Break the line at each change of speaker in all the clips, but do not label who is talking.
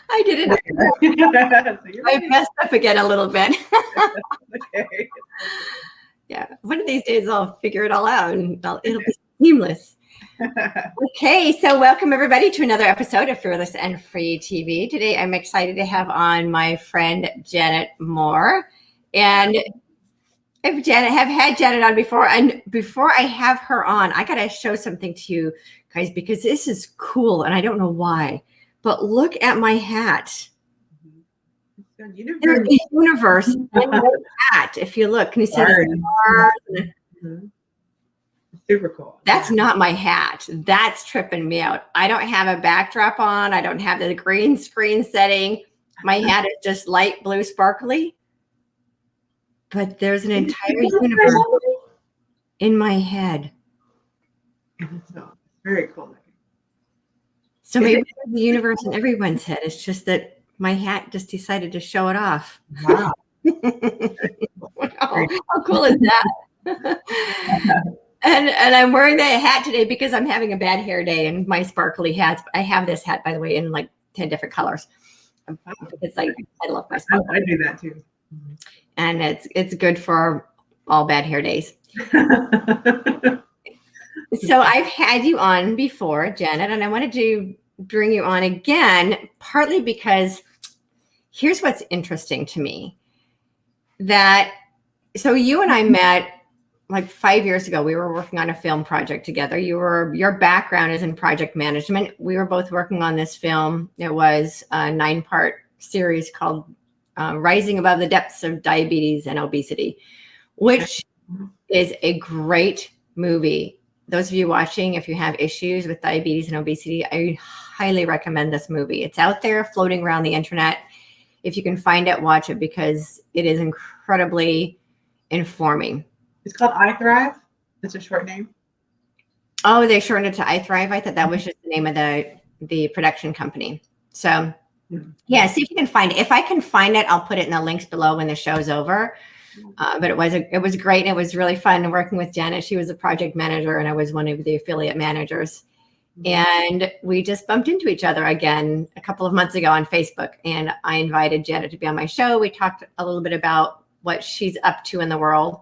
I didn't. My best to forget a little bit.
Okay.
Yeah. One of these days I'll figure it all out and it'll be seamless. Okay, so welcome everybody to another episode of Fearless and Free TV. Today I'm excited to have on my friend Janet Moore. And I've had Janet on before, and before I have her on, I gotta show something to you guys because this is cool and I don't know why. But look at my hat. There's a universe in my hat. If you look, can you see the stars?
Super cool.
That's not my hat. That's tripping me out. I don't have a backdrop on. I don't have the green screen setting. My hat is just light blue sparkly. But there's an entire universe in my head.
Very cool.
So maybe there's the universe in everyone's head. It's just that my hat just decided to show it off.
Wow.
How cool is that? And I'm wearing that hat today because I'm having a bad hair day and my sparkly hats. I have this hat, by the way, in like 10 different colors. It's like, I love my sparkle.
I do that too.
And it's good for all bad hair days. So I've had you on before, Janet, and I wanted to bring you on again, partly because here's what's interesting to me. So you and I met like 5 years ago. We were working on a film project together. Your background is in project management. We were both working on this film. It was a 9-part series called Rising Above the Depths of Diabetes and Obesity, which is a great movie. Those of you watching, if you have issues with diabetes and obesity, I highly recommend this movie. It's out there floating around the internet. If you can find it, watch it because it is incredibly informing.
It's called I Thrive. It's a short name.
Oh, they shortened it to I Thrive. I thought that was just the name of the production company. So yeah, see if you can find it. If I can find it, I'll put it in the links below when the show's over. But it was great, and it was really fun working with Janet. She was a project manager, and I was one of the affiliate managers. And we just bumped into each other again a couple of months ago on Facebook, and I invited Janet to be on my show. We talked a little bit about what she's up to in the world.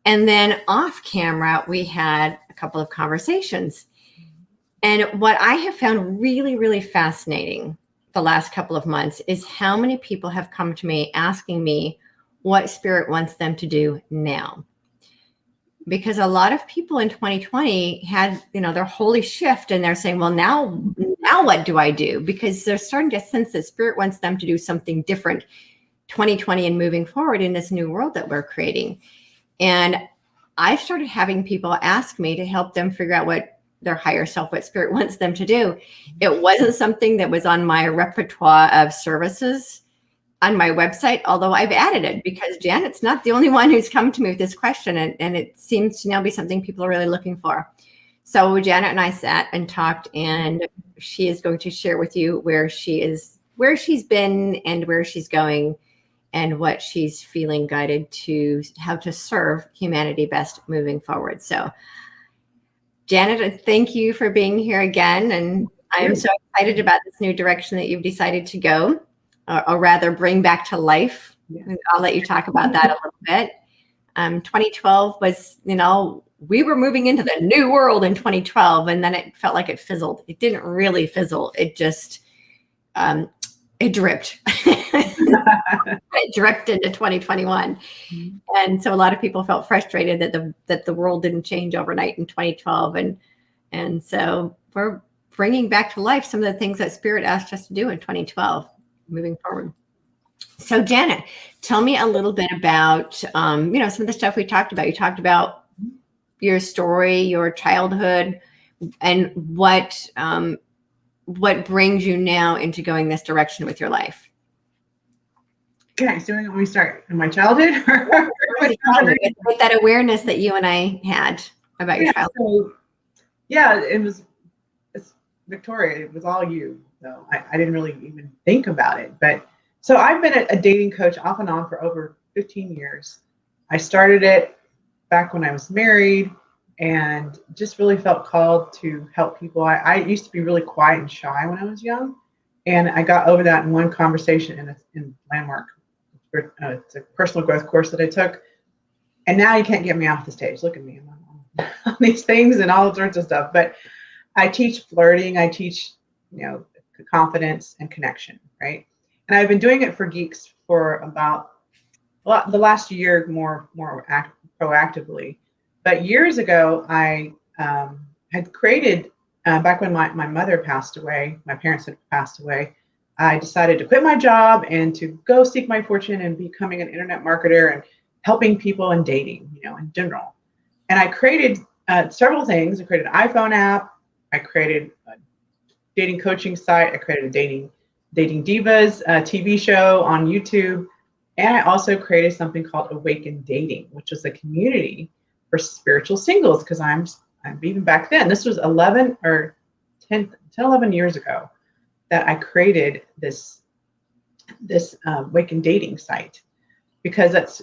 And then off camera, we had a couple of conversations. And what I have found really, really fascinating the last couple of months is how many people have come to me asking me what Spirit wants them to do now. Because a lot of people in 2020 had, their holy shift, and they're saying, well, now what do I do? Because they're starting to sense that Spirit wants them to do something different 2020 and moving forward in this new world that we're creating. And I started having people ask me to help them figure out what their higher self, what Spirit wants them to do. It wasn't something that was on my repertoire of services on my website, although I've added it because Janet's not the only one who's come to me with this question, and it seems to now be something people are really looking for. So Janet and I sat and talked, and she is going to share with you where she's been and where she's going and what she's feeling guided to, how to serve humanity best moving forward. So Janet, thank you for being here again, and I'm so excited about this new direction that you've decided to go. Or rather bring back to life. I'll let you talk about that a little bit. 2012 was, we were moving into the new world in 2012, and then it felt like it fizzled. It didn't really fizzle. It just, it dripped. It dripped into 2021. And so a lot of people felt frustrated that the world didn't change overnight in 2012. And so we're bringing back to life some of the things that Spirit asked us to do in 2012. Moving forward. So Janet, tell me a little bit about, some of the stuff we talked about. You talked about your story, your childhood, and what brings you now into going this direction with your life.
Okay, so when we start in my childhood,
with that awareness that you and I had about your childhood.
So, it's Victoria. It was all you. So I didn't really even think about it. But so I've been a dating coach off and on for over 15 years. I started it back when I was married and just really felt called to help people. I used to be really quiet and shy when I was young. And I got over that in one conversation in Landmark. It's a personal growth course that I took. And now you can't get me off the stage. Look at me. I'm on these things and all sorts of stuff. But I teach flirting. I teach, confidence and connection, right? And I've been doing it for geeks for about the last year more proactively. But years ago, I had created, back when my mother passed away, my parents had passed away, I decided to quit my job and to go seek my fortune and becoming an internet marketer and helping people in dating, in general. And I created several things. I created an iPhone app. I created a dating coaching site. I created a dating divas TV show on YouTube. And I also created something called Awaken Dating, which was a community for spiritual singles. Because I'm even back then, this was 11 years ago that I created this Awaken Dating site, because I guess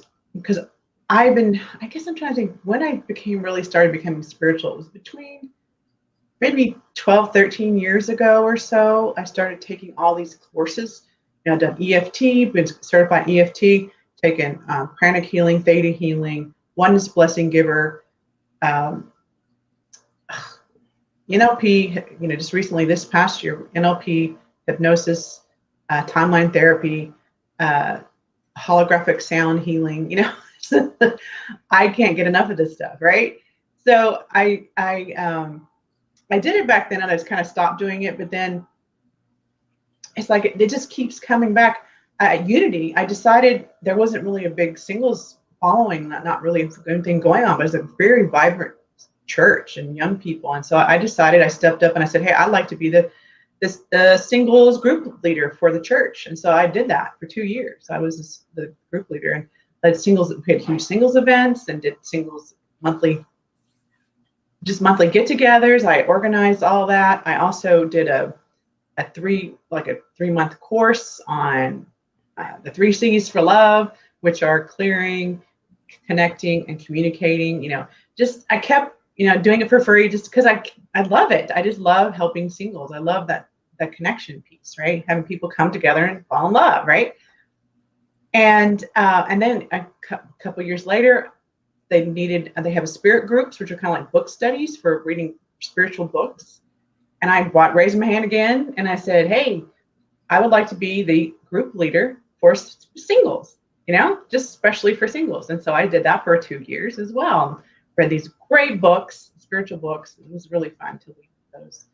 I'm trying to think when I started becoming spiritual. It was between maybe 12, 13 years ago or so. I started taking all these courses. I've done EFT, been certified EFT, taken pranic healing, theta healing, oneness blessing giver, NLP, just recently this past year, NLP, hypnosis, timeline therapy, holographic sound healing, I can't get enough of this stuff, right? So I did it back then and I just kind of stopped doing it, but then it's like it just keeps coming back. At Unity, I decided there wasn't really a big singles following, not really anything going on, but it's a very vibrant church and young people. And so I stepped up and I said, hey, I'd like to be the singles group leader for the church. And so I did that for 2 years. I was the group leader and led singles, had huge singles events and did singles monthly get-togethers. I organized all that. I also did a 3-month course on the 3 C's for love, which are clearing, connecting, and communicating. I kept doing it for free just because I love it. I just love helping singles. I love that connection piece, right? Having people come together and fall in love, right? And then a couple years later, they have spirit groups, which are kind of like book studies for reading spiritual books. And I raised my hand again and I said, hey, I would like to be the group leader for singles, just especially for singles. And so I did that for 2 years as well. Read these great books, spiritual books. It was really fun to lead those,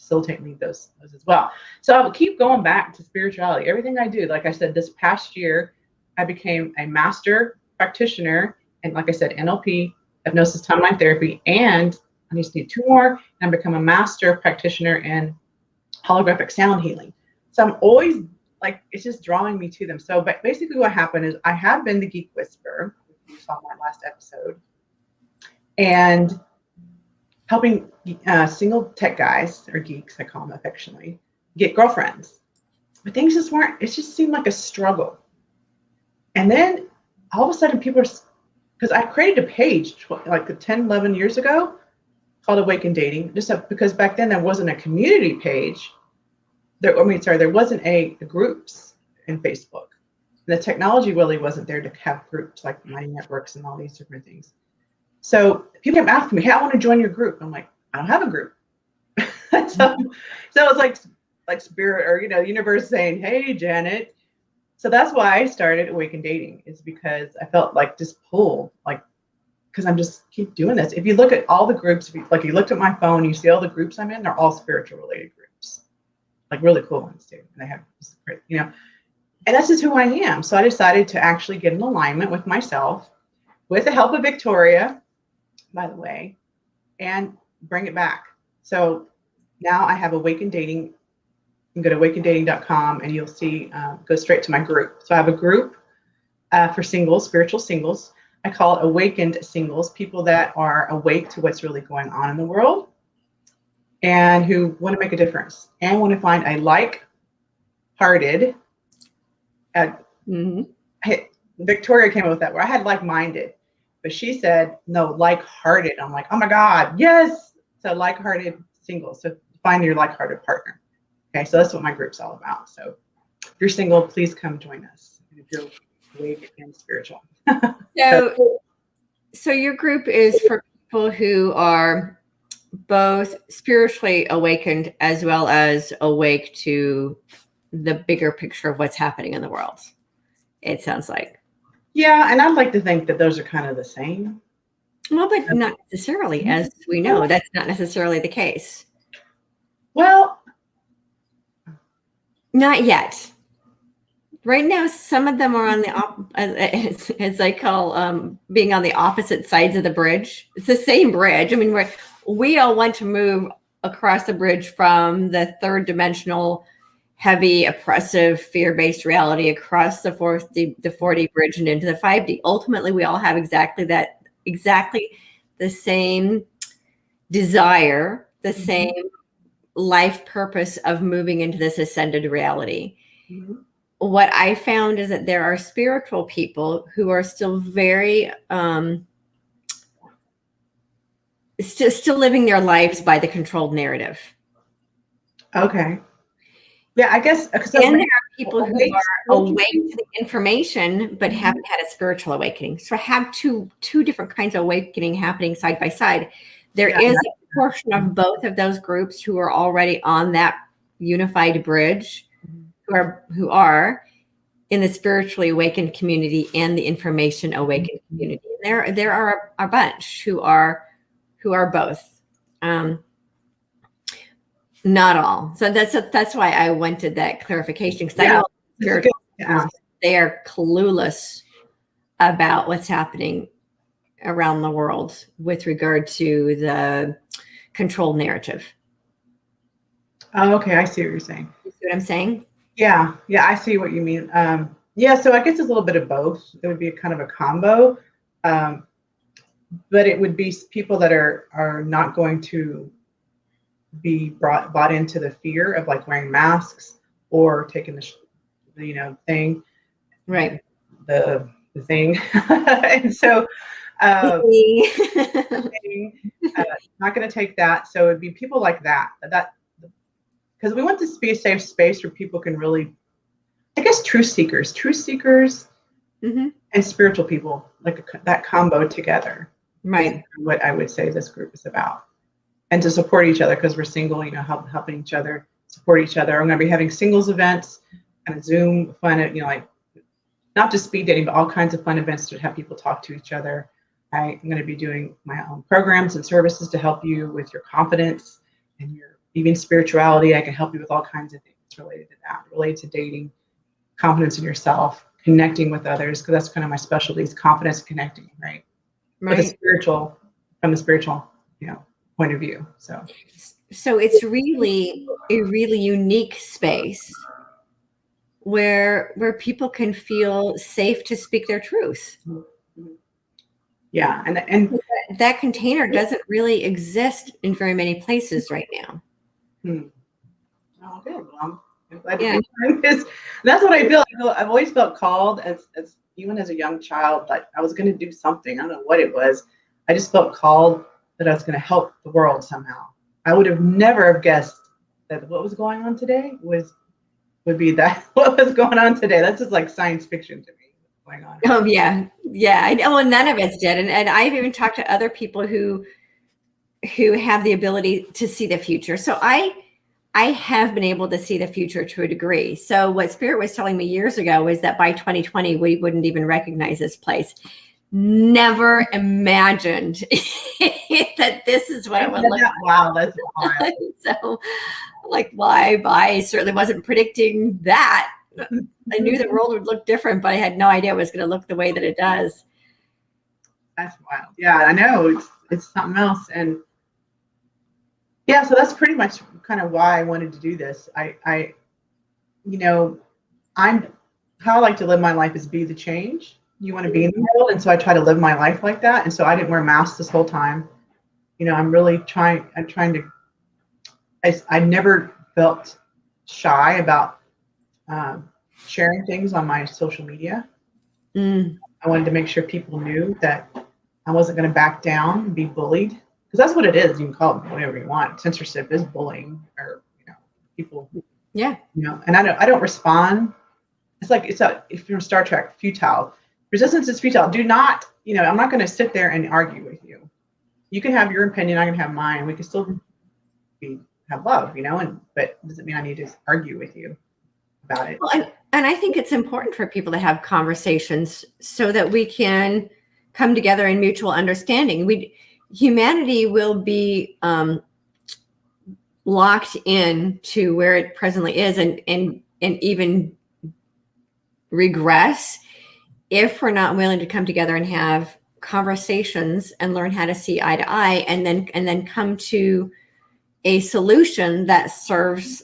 lead those as well. So I will keep going back to spirituality. Everything I do, like I said, this past year, I became a master practitioner. And like I said, NLP, hypnosis, timeline therapy, and I just need 2 more, and I become a master practitioner in holographic sound healing. So I'm always it's just drawing me to them. So but basically what happened is I have been the Geek Whisperer, you saw my last episode, and helping single tech guys, or geeks, I call them affectionately, get girlfriends. But things just weren't, it just seemed like a struggle. And then all of a sudden because I created a page 10, 11 years ago called Awaken Dating, because back then there wasn't a community page. There wasn't a groups in Facebook. The technology really wasn't there to have groups like My Networks and all these different things. So people kept asking me, hey, I want to join your group. I'm like, I don't have a group. so it's like spirit or universe saying, hey, Janet. So that's why I started Awaken Dating, is because I felt just pulled, because I'm just keep doing this. If you look at all the groups, if you looked at my phone, you see all the groups I'm in, they're all spiritual related groups, really cool ones too. And they have, and that's just who I am. So I decided to actually get in alignment with myself, with the help of Victoria, by the way, and bring it back. So now I have Awaken Dating. You can go to awakendating.com and you'll see, go straight to my group. So I have a group for singles, spiritual singles. I call it Awakened Singles, people that are awake to what's really going on in the world and who want to make a difference and want to find a like-hearted. Victoria came up with that where I had like-minded, but she said, no, like-hearted. I'm like, oh my God, yes. So like-hearted singles. So find your like-hearted partner. Okay, so that's what my group's all about. So if you're single, please come join us. If you're awake and spiritual.
So your group is for people who are both spiritually awakened as well as awake to the bigger picture of what's happening in the world. It sounds like.
Yeah, and I'd like to think that those are kind of the same.
Well, but not necessarily, as we know, that's not necessarily the case.
Well,
not yet. Right now, some of them are on the as I call being on the opposite sides of the bridge. It's the same bridge. I mean, we all want to move across the bridge from the third dimensional, heavy, oppressive, fear-based reality across the 4D bridge and into the 5D. Ultimately, we all have exactly the same desire, the same life purpose of moving into this ascended reality. What I found is that there are spiritual people who are still very still living their lives by the controlled narrative.
Okay. Yeah, I guess.
And there are people who are awake to the information but haven't had a spiritual awakening. So I have two different kinds of awakening happening side by side. There is a portion of both of those groups who are already on that unified bridge, who are in the spiritually awakened community and the information awakened community. There are a bunch who are both. Not all. So that's why I wanted that clarification, because I know spiritual people, they are clueless about what's happening around the world with regard to the control narrative.
Oh, okay. I see what you're saying.
You see what I'm saying?
Yeah. I see what you mean. Yeah, so I guess it's a little bit of both. It would be a kind of a combo. But it would be people that are not going to be bought into the fear of like wearing masks or taking the thing.
Right.
The thing. And so not going to take that. So it'd be people like that because we want this to be a safe space where people can really, I guess, truth seekers, and spiritual people, like that combo together.
Right.
What I would say this group is about. And to support each other, because we're single, helping each other, support each other. I'm going to be having singles events and Zoom fun, like not just speed dating, but all kinds of fun events to have people talk to each other. I'm going to be doing my own programs and services to help you with your confidence and your even spirituality. I can help you with all kinds of things related to that, related to dating, confidence in yourself, connecting with others, because that's kind of my specialty is confidence connecting, right? With the spiritual, from the spiritual, point of view. So
it's really a really unique space where people can feel safe to speak their truth.
Yeah, and
that container doesn't really exist in very many places right now.
Oh, good. Well, I'm glad to be this. That's what I feel. I've always felt called as even as a young child, like I was going to do something. I don't know what it was. I just felt called that I was going to help the world somehow. I would have never have guessed that what was going on today would be that what was going on today. That's just like science fiction to me. Going on.
Oh yeah. I know. Well, none of us did, and I've even talked to other people who have the ability to see the future. So I have been able to see the future to a degree. So what Spirit was telling me years ago is that by 2020 we wouldn't even recognize this place. Never imagined that this is what it would look like.
Wow, that's wild.
So, I certainly wasn't predicting that. I knew the world would look different, but I had no idea it was going to look the way that it does.
That's wild. Yeah, I know. It's something else. And yeah, so that's pretty much kind of why I wanted to do this. How I like to live my life is be the change you want to be in the world. And so I try to live my life like that. And so I didn't wear masks this whole time. I'm really trying. I never felt shy about sharing things on my social media. I wanted to make sure people knew that I wasn't going to back down and be bullied, because that's what it is. You can call it whatever you want. Censorship is bullying, or people
Yeah.
And I don't respond. It's like, if you're in Star Trek, futile. Resistance is futile. Do not, I'm not going to sit there and argue with you. You can have your opinion. I can have mine. We can still have love, but it doesn't mean I need to argue with you about it.
Well, and I think it's important for people to have conversations so that we can come together in mutual understanding. Humanity will be locked in to where it presently is and even regress if we're not willing to come together and have conversations and learn how to see eye to eye, and then come to a solution that serves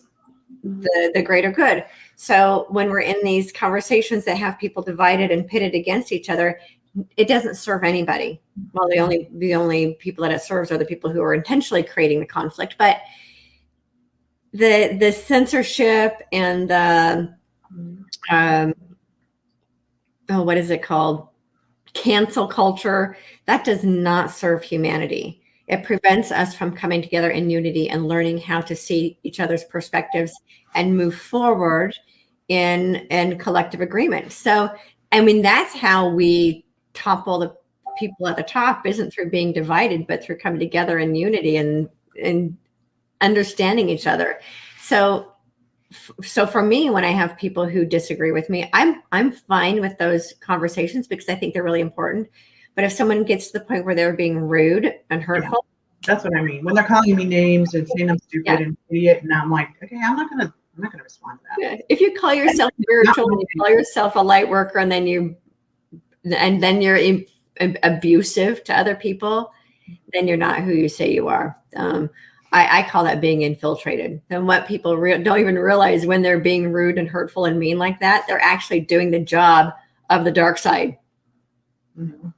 the greater good. So when we're in these conversations that have people divided and pitted against each other, it doesn't serve anybody. Well, the only people that it serves are the people who are intentionally creating the conflict. But the censorship and what is it called? Cancel culture, that does not serve humanity. It prevents us from coming together in unity and learning how to see each other's perspectives and move forward in collective agreement. So, I mean, that's how we topple the people at the top, isn't through being divided, but through coming together in unity and understanding each other. So for me, when I have people who disagree with me, I'm fine with those conversations because I think they're really important. But if someone gets to the point where they're being rude and hurtful,
that's what I mean. When they're calling me names and saying I'm stupid and idiot, and I'm like, okay, I'm not gonna respond to that.
Yeah. If you call yourself spiritual, and you call yourself a light worker, and then you're abusive to other people, then you're not who you say you are. I call that being infiltrated. And what people don't even realize, when they're being rude and hurtful and mean like that, they're actually doing the job of the dark side. Mm-hmm.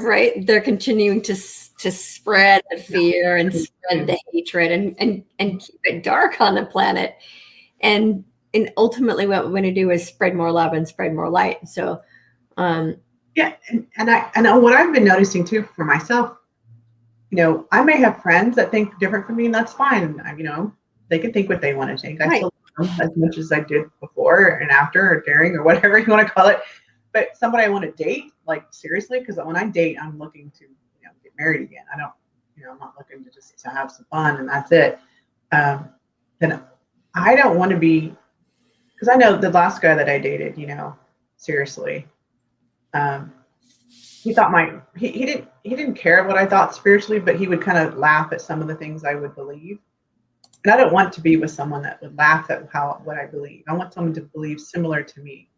Right? They're continuing to spread the fear and spread the hatred and keep it dark on the planet. And ultimately what we're going to do is spread more love and spread more light. So
yeah, and what I've been noticing too for myself, I may have friends that think different from me, and that's fine. They can think what they want to think. I still love them as much as I did before and after, or during, or whatever you want to call it. But somebody I want to date, like seriously, because when I date, I'm looking to get married again. I don't, I'm not looking to just to have some fun and that's it. Then I don't want to be, because I know the last guy that I dated, seriously, he thought he didn't care what I thought spiritually, but he would kind of laugh at some of the things I would believe. And I don't want to be with someone that would laugh at what I believe. I want someone to believe similar to me.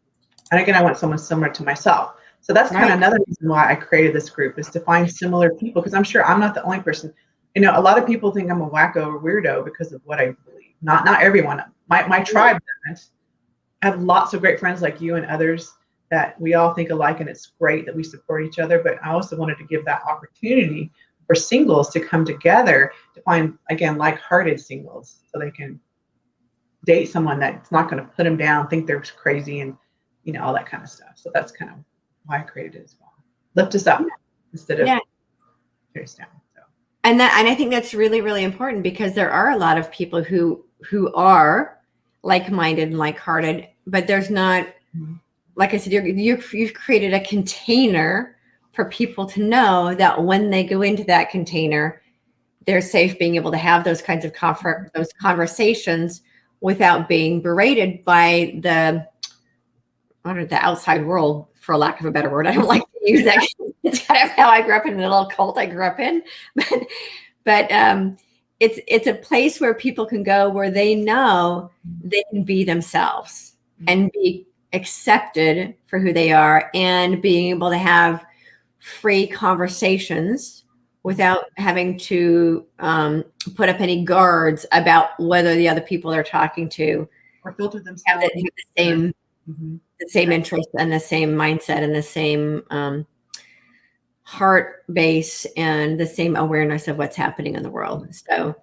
And again, I want someone similar to myself. So that's kind of another reason why I created this group, is to find similar people, because I'm sure I'm not the only person. A lot of people think I'm a wacko or weirdo because of what I believe. Not everyone. My tribe doesn't. I have lots of great friends like you and others that we all think alike, and it's great that we support each other. But I also wanted to give that opportunity for singles to come together to find, again, like-hearted singles, so they can date someone that's not going to put them down, think they're crazy, and all that kind of stuff. So that's kind of why I created it as well. Lift us up instead of tear us down. So.
And I think that's really, really important, because there are a lot of people who are like-minded and like-hearted, but there's not, like I said, you've created a container for people to know that when they go into that container, they're safe, being able to have those kinds of those conversations without being berated by the outside world, for lack of a better word. I don't like to use that. It's kind of how I grew up, in the little cult I grew up in. But it's a place where people can go, where they know they can be themselves and be accepted for who they are, and being able to have free conversations without having to put up any guards about whether the other people they're talking to
or filter themselves
have the same the same interest and the same mindset and the same heart base and the same awareness of what's happening in the world. So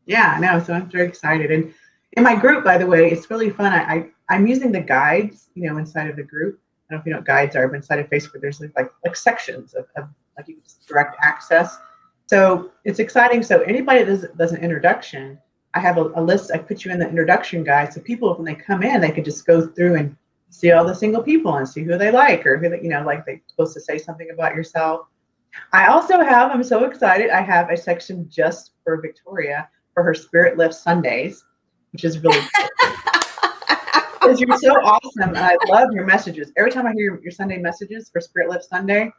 yeah, I know. So I'm very excited. And in my group, by the way, it's really fun. I'm using the guides, inside of the group. I don't know if you know what guides are, but inside of Facebook, there's like sections of like, you can just direct access. So it's exciting. So anybody that does an introduction, I have a list. I put you in the introduction guide, so people, when they come in, they could just go through and see all the single people and see who they like, or who they, like they're supposed to say something about yourself. I also have, I'm so excited, I have a section just for Victoria for her Spirit Lift Sundays, which is really cool. Because you're so awesome, and I love your messages. Every time I hear your Sunday messages for Spirit Lift Sunday,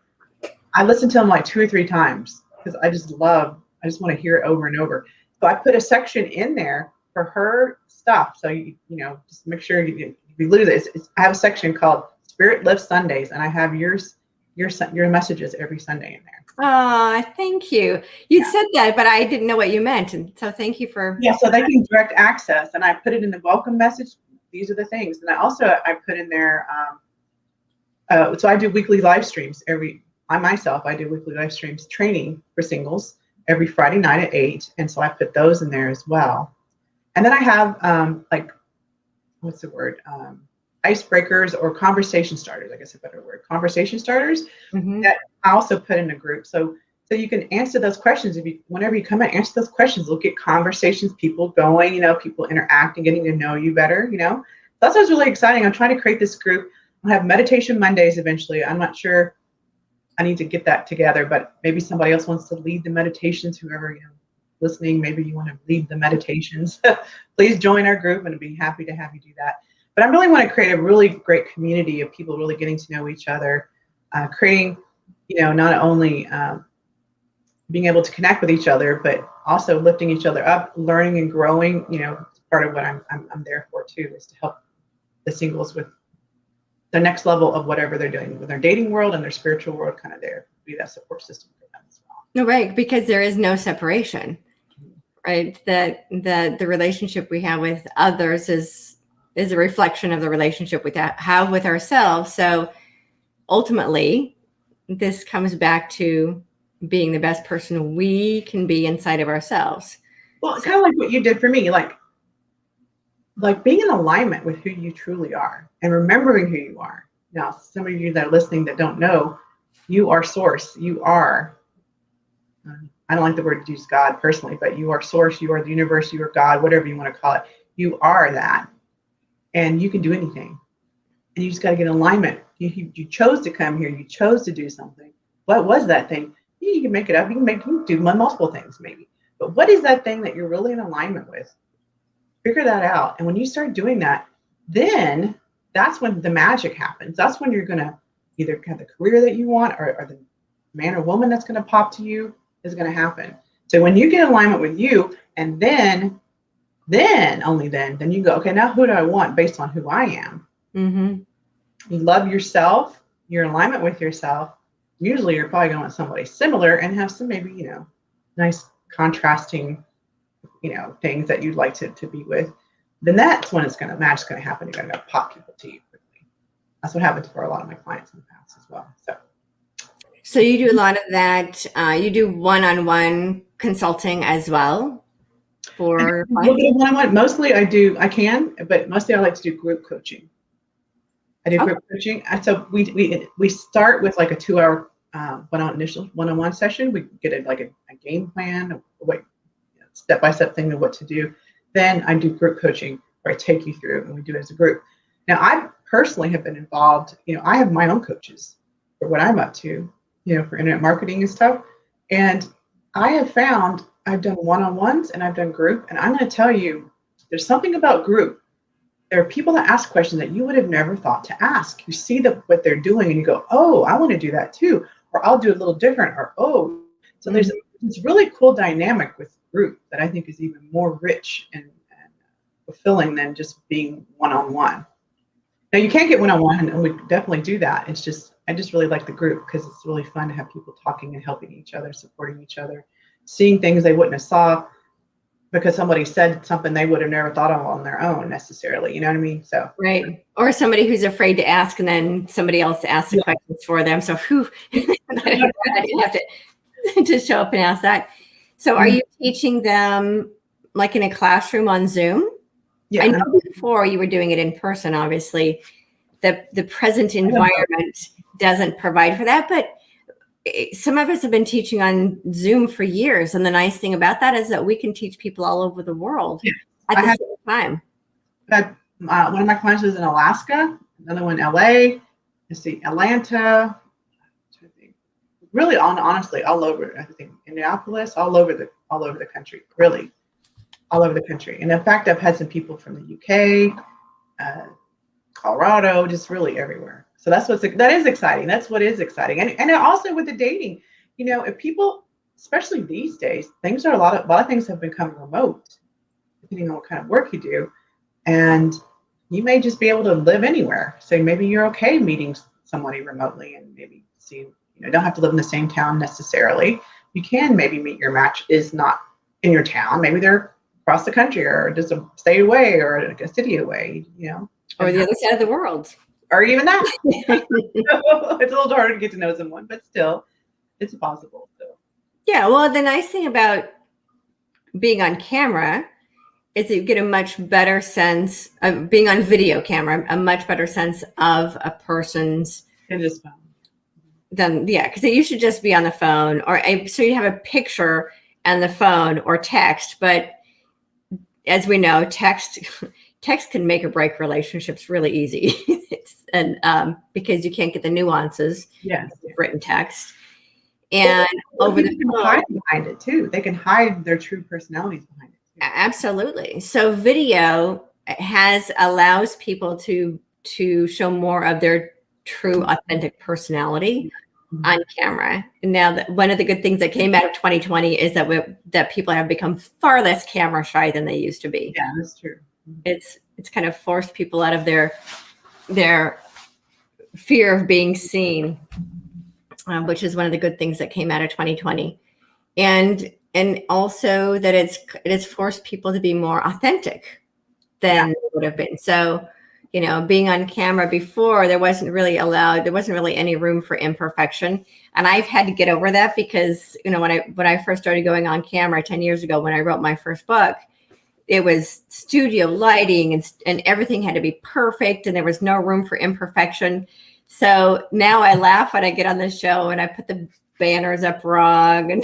I listen to them like 2 or 3 times because I just want to hear it over and over. So I put a section in there for her stuff. So you just make sure if you lose it, I have a section called Spirit Lift Sundays, and I have your messages every Sunday in there.
Oh, thank you. You said that, but I didn't know what you meant, and so thank you for.
Yeah, so they can direct access, and I put it in the welcome message. These are the things, and I put in there. So I do weekly live streams I do weekly live streams training for singles every Friday night at 8. And so I put those in there as well. And then I have what's the word? Icebreakers or conversation starters, I guess a better word. Conversation starters that I also put in a group. So you can answer those questions. Whenever you come in, answer those questions. We'll get conversations, people going, people interacting, getting to know you better, So that's what's really exciting. I'm trying to create this group. I'll have meditation Mondays eventually. I'm not sure. I need to get that together, but maybe somebody else wants to lead the meditations, whoever, listening, maybe you want to lead the meditations. Please join our group, and I'd be happy to have you do that. But I really want to create a really great community of people really getting to know each other, creating, not only being able to connect with each other, but also lifting each other up, learning and growing. Part of what I'm there for too, is to help the singles with the next level of whatever they're doing with their dating world and their spiritual world, kind of there, be that support system for them as well.
No, right, because there is no separation, right? That the relationship we have with others is a reflection of the relationship we have with ourselves. So ultimately, this comes back to being the best person we can be inside of ourselves.
Well, kind of like what you did for me, like being in alignment with who you truly are and remembering who you are. Now, some of you that are listening that don't know, you are source. You are, I don't like the word use God personally, but you are source, you are the universe, you are God, whatever you want to call it. You are that. And you can do anything. And you just got to get in alignment. You chose to come here. You chose to do something. What was that thing? You can make it up. You can do multiple things maybe. But what is that thing that you're really in alignment with? Figure that out. And when you start doing that, then that's when the magic happens. That's when you're going to either have the career that you want, or the man or woman that's going to pop to you is going to happen. So when you get in alignment with you, and then only then you go, okay, now who do I want based on who I am? You love yourself. You're in alignment with yourself. Usually you're probably going to want somebody similar and have some maybe, nice contrasting things that you'd like to be with. Then that's when magic's going to happen. You're going to pop people to you quickly. That's what happens for a lot of my clients in the past as well.
So you do a lot of that. You do one-on-one consulting as well for
one-on-one. Mostly I can, but mostly I like to do group coaching. I do group coaching. So we start with like a 2-hour one-on-one session. We get a game plan, step-by-step thing of what to do. Then I do group coaching where I take you through, and we do it as a group. Now, I personally have been involved. I have my own coaches for what I'm up to, for internet marketing and stuff. And I have found I've done one-on-ones and I've done group. And I'm going to tell you, there's something about group. There are people that ask questions that you would have never thought to ask. You see what they're doing and you go, oh, I want to do that too. Or I'll do it a little different. Or, oh, so there's this really cool dynamic with group that I think is even more rich and fulfilling than just being one-on-one. Now, you can't get one-on-one, and we definitely do that. I just really like the group because it's really fun to have people talking and helping each other, supporting each other, seeing things they wouldn't have saw because somebody said something they would have never thought of on their own necessarily. You know what I mean? So
right. Or somebody who's afraid to ask, and then somebody else asks the questions for them. So I didn't have to show up and ask that. So are you teaching them like in a classroom on Zoom?
Yeah.
I know before you were doing it in person, obviously the present environment doesn't provide for that, but some of us have been teaching on Zoom for years. And the nice thing about that is that we can teach people all over the world at the same time.
One of my clients was in Alaska, another one in LA, let's see, Atlanta, really honestly, all over, I think, Indianapolis, all over the country, really, all over the country. And in fact, I've had some people from the UK, Colorado, just really everywhere. So that is exciting. That's what is exciting. And also with the dating, you know, if people, especially these days, a lot of things have become remote, depending on what kind of work you do. And you may just be able to live anywhere. So maybe you're okay meeting somebody remotely and maybe see, you know, don't have to live in the same town necessarily. You can maybe meet your match is not in your town. Maybe they're across the country or just a state away or a city away, you know.
Or the other side of the world.
Or even that. It's a little harder to get to know someone, but still, it's possible. So.
Yeah, well, the nice thing about being on camera is that you get a much better sense of being on video camera, a much better sense of a person's.
And just phone.
Because it used to just be on the phone, so you have a picture and the phone or text. But as we know, text can make or break relationships really easy, and because you can't get the nuances of written text. And over the phone,
hide behind it too. They can hide their true personalities behind it.
Absolutely. So video allows people to show more of their true, authentic personality on camera. Now, one of the good things that came out of 2020 is that people have become far less camera shy than they used to be.
Yeah, that's true.
It's kind of forced people out of their fear of being seen, which is one of the good things that came out of 2020, and also that it's forced people to be more authentic than they would have been. So, you know, being on camera before, there wasn't really any room for imperfection. And I've had to get over that because, you know, when I first started going on camera 10 years ago, when I wrote my first book, it was studio lighting and everything had to be perfect and there was no room for imperfection. So now I laugh when I get on the show and I put the banners up wrong and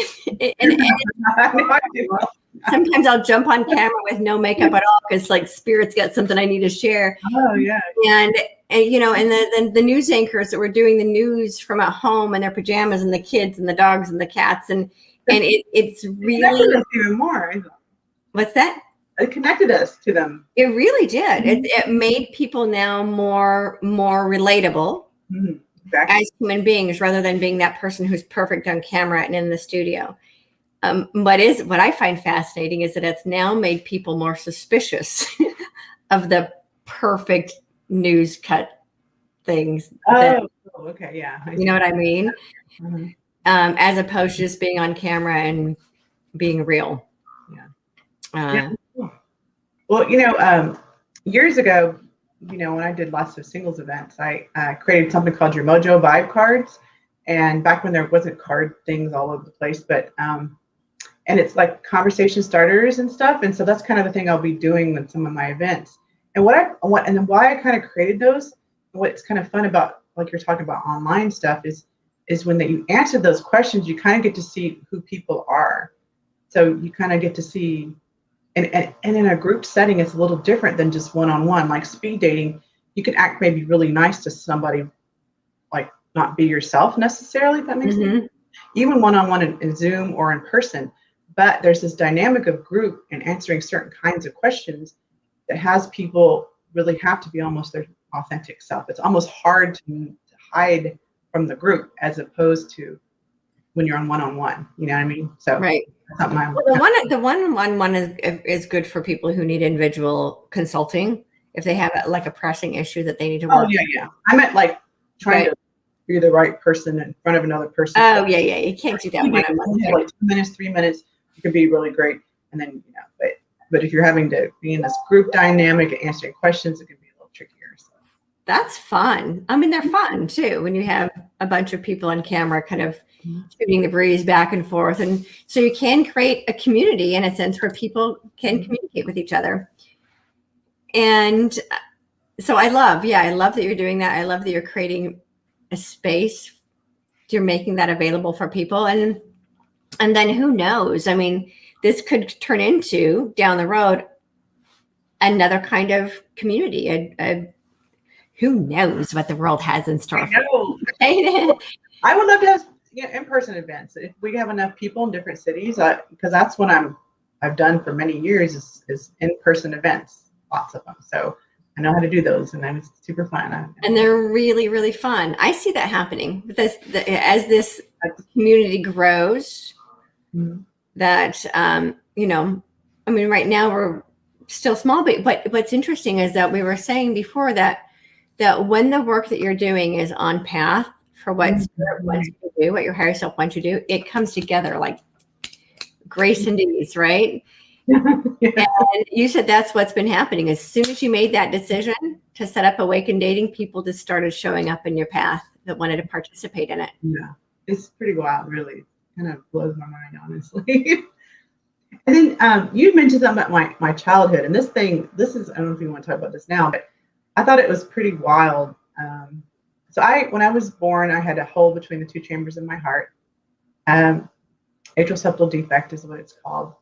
sometimes I'll jump on camera with no makeup at all because like Spirit's got something I need to share.
Oh yeah.
And you know, and then the news anchors that were doing the news from at home in their pajamas and the kids and the dogs and the cats and it's really
even more.
What's that?
It connected us to them.
It really did. It made people now more relatable as human beings rather than being that person who's perfect on camera and in the studio. What I find fascinating is that it's now made people more suspicious of the perfect news cut things.
Okay, yeah.
You know what I mean?
Mm-hmm.
As opposed to just being on camera and being real.
Yeah. Well, you know, years ago, you know, when I did lots of singles events, I created something called your MOJO vibe cards. And back when there wasn't card things all over the place, but and it's like conversation starters and stuff. And so that's kind of the thing I'll be doing with some of my events. And why I kind of created those, what's kind of fun about, like you're talking about online stuff is when you answer those questions, you kind of get to see who people are. So you kind of get to see, and in a group setting, it's a little different than just one-on-one. Like speed dating, you can act maybe really nice to somebody, like not be yourself necessarily, if that makes sense. Even one-on-one in Zoom or in person. But there's this dynamic of group and answering certain kinds of questions that has people really have to be almost their authentic self. It's almost hard to hide from the group as opposed to when you're on one-on-one. You know what I mean? So
right. The one-on-one is good for people who need individual consulting if they have a pressing issue that they need to work.
Oh yeah. I meant like trying to be the right person in front of another person.
Oh yeah. You can't do that one-on-one.
Like 2 minutes, 3 minutes, it can be really great. And then, you know, but if you're having to be in this group dynamic and answering questions, it can be a little trickier. So.
That's fun. I mean, they're fun too when you have a bunch of people on camera kind of shooting the breeze back and forth. And so you can create a community in a sense where people can communicate with each other. And so I love that you're doing that. I love that you're creating a space you're making that available for people. And then who knows? I mean, this could turn into down the road another kind of community. Who knows what the world has in store?
I know.
Right?
I would love to have in-person events if we have enough people in different cities, because that's what I've done for many years is in-person events, lots of them. So I know how to do those, and it's super fun.
And they're really, really fun. I see that happening as this community grows.
Mm-hmm.
That you know, I mean, right now we're still small, but what's interesting is that we were saying before that when the work that you're doing is on path for what Spirit wants you to do, what your higher self wants you to do, it comes together like grace and ease, right?
Yeah.
And you said that's what's been happening. As soon as you made that decision to set up Awaken Dating, people just started showing up in your path that wanted to participate in it.
Yeah, it's pretty wild, really. Kind of blows my mind, honestly. And then you mentioned something about my childhood, and this is, I don't know if you want to talk about this now, but I thought it was pretty wild. So when I was born, I had a hole between the two chambers of my heart. Atrial septal defect is what it's called.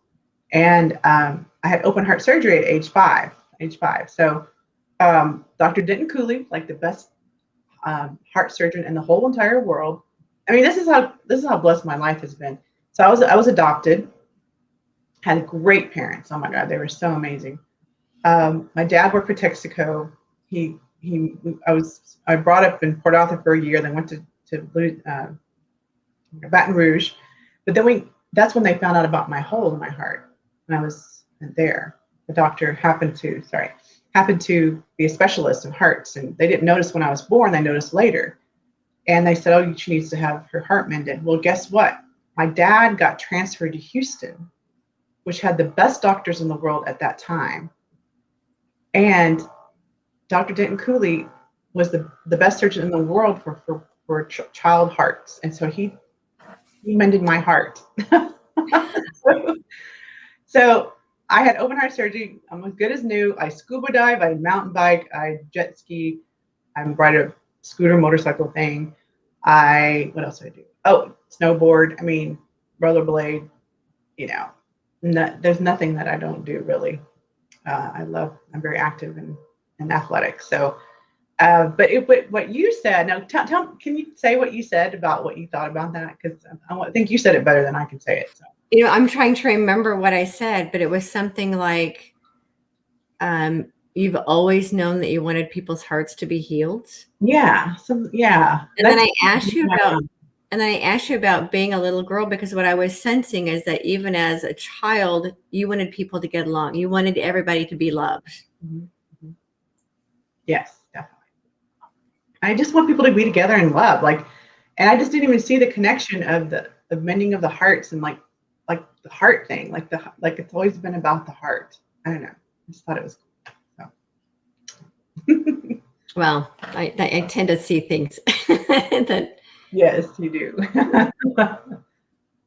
And I had open heart surgery at age five. So Dr. Denton Cooley, like the best heart surgeon in the whole entire world. I mean, this is how blessed my life has been. So I was adopted, had great parents. Oh my God, they were so amazing. My dad worked for Texaco. I brought up in Port Arthur for a year, then went to Baton Rouge. But then that's when they found out about my hole in my heart. When I was there, the doctor happened to be a specialist in hearts, and they didn't notice when I was born. They noticed later, and they said, "Oh, she needs to have her heart mended." Well, guess what? My dad got transferred to Houston, which had the best doctors in the world at that time, and Dr. Denton Cooley was the best surgeon in the world for child hearts, and so he mended my heart. So I had open heart surgery. I'm as good as new. I scuba dive, I mountain bike, I jet ski, I ride a scooter motorcycle thing. What else do I do? Oh, snowboard. I mean, rollerblade. You know, there's nothing that I don't do really. I'm very active in athletics. So, but what you said. Now, can you say what you said about what you thought about that? Because I think you said it better than I can say it. So.
You know, I'm trying to remember what I said, but it was something like, you've always known that you wanted people's hearts to be healed.
Yeah. Yeah.
And then I asked you about being a little girl, because what I was sensing is that even as a child, you wanted people to get along. You wanted everybody to be loved.
Mm-hmm. Yes, definitely. I just want people to be together in love. And I just didn't even see the connection of the mending of the hearts and like the heart thing, like it's always been about the heart. I don't know. I just thought it was cool. So.
Well, I tend to see things that.
Yes, you do.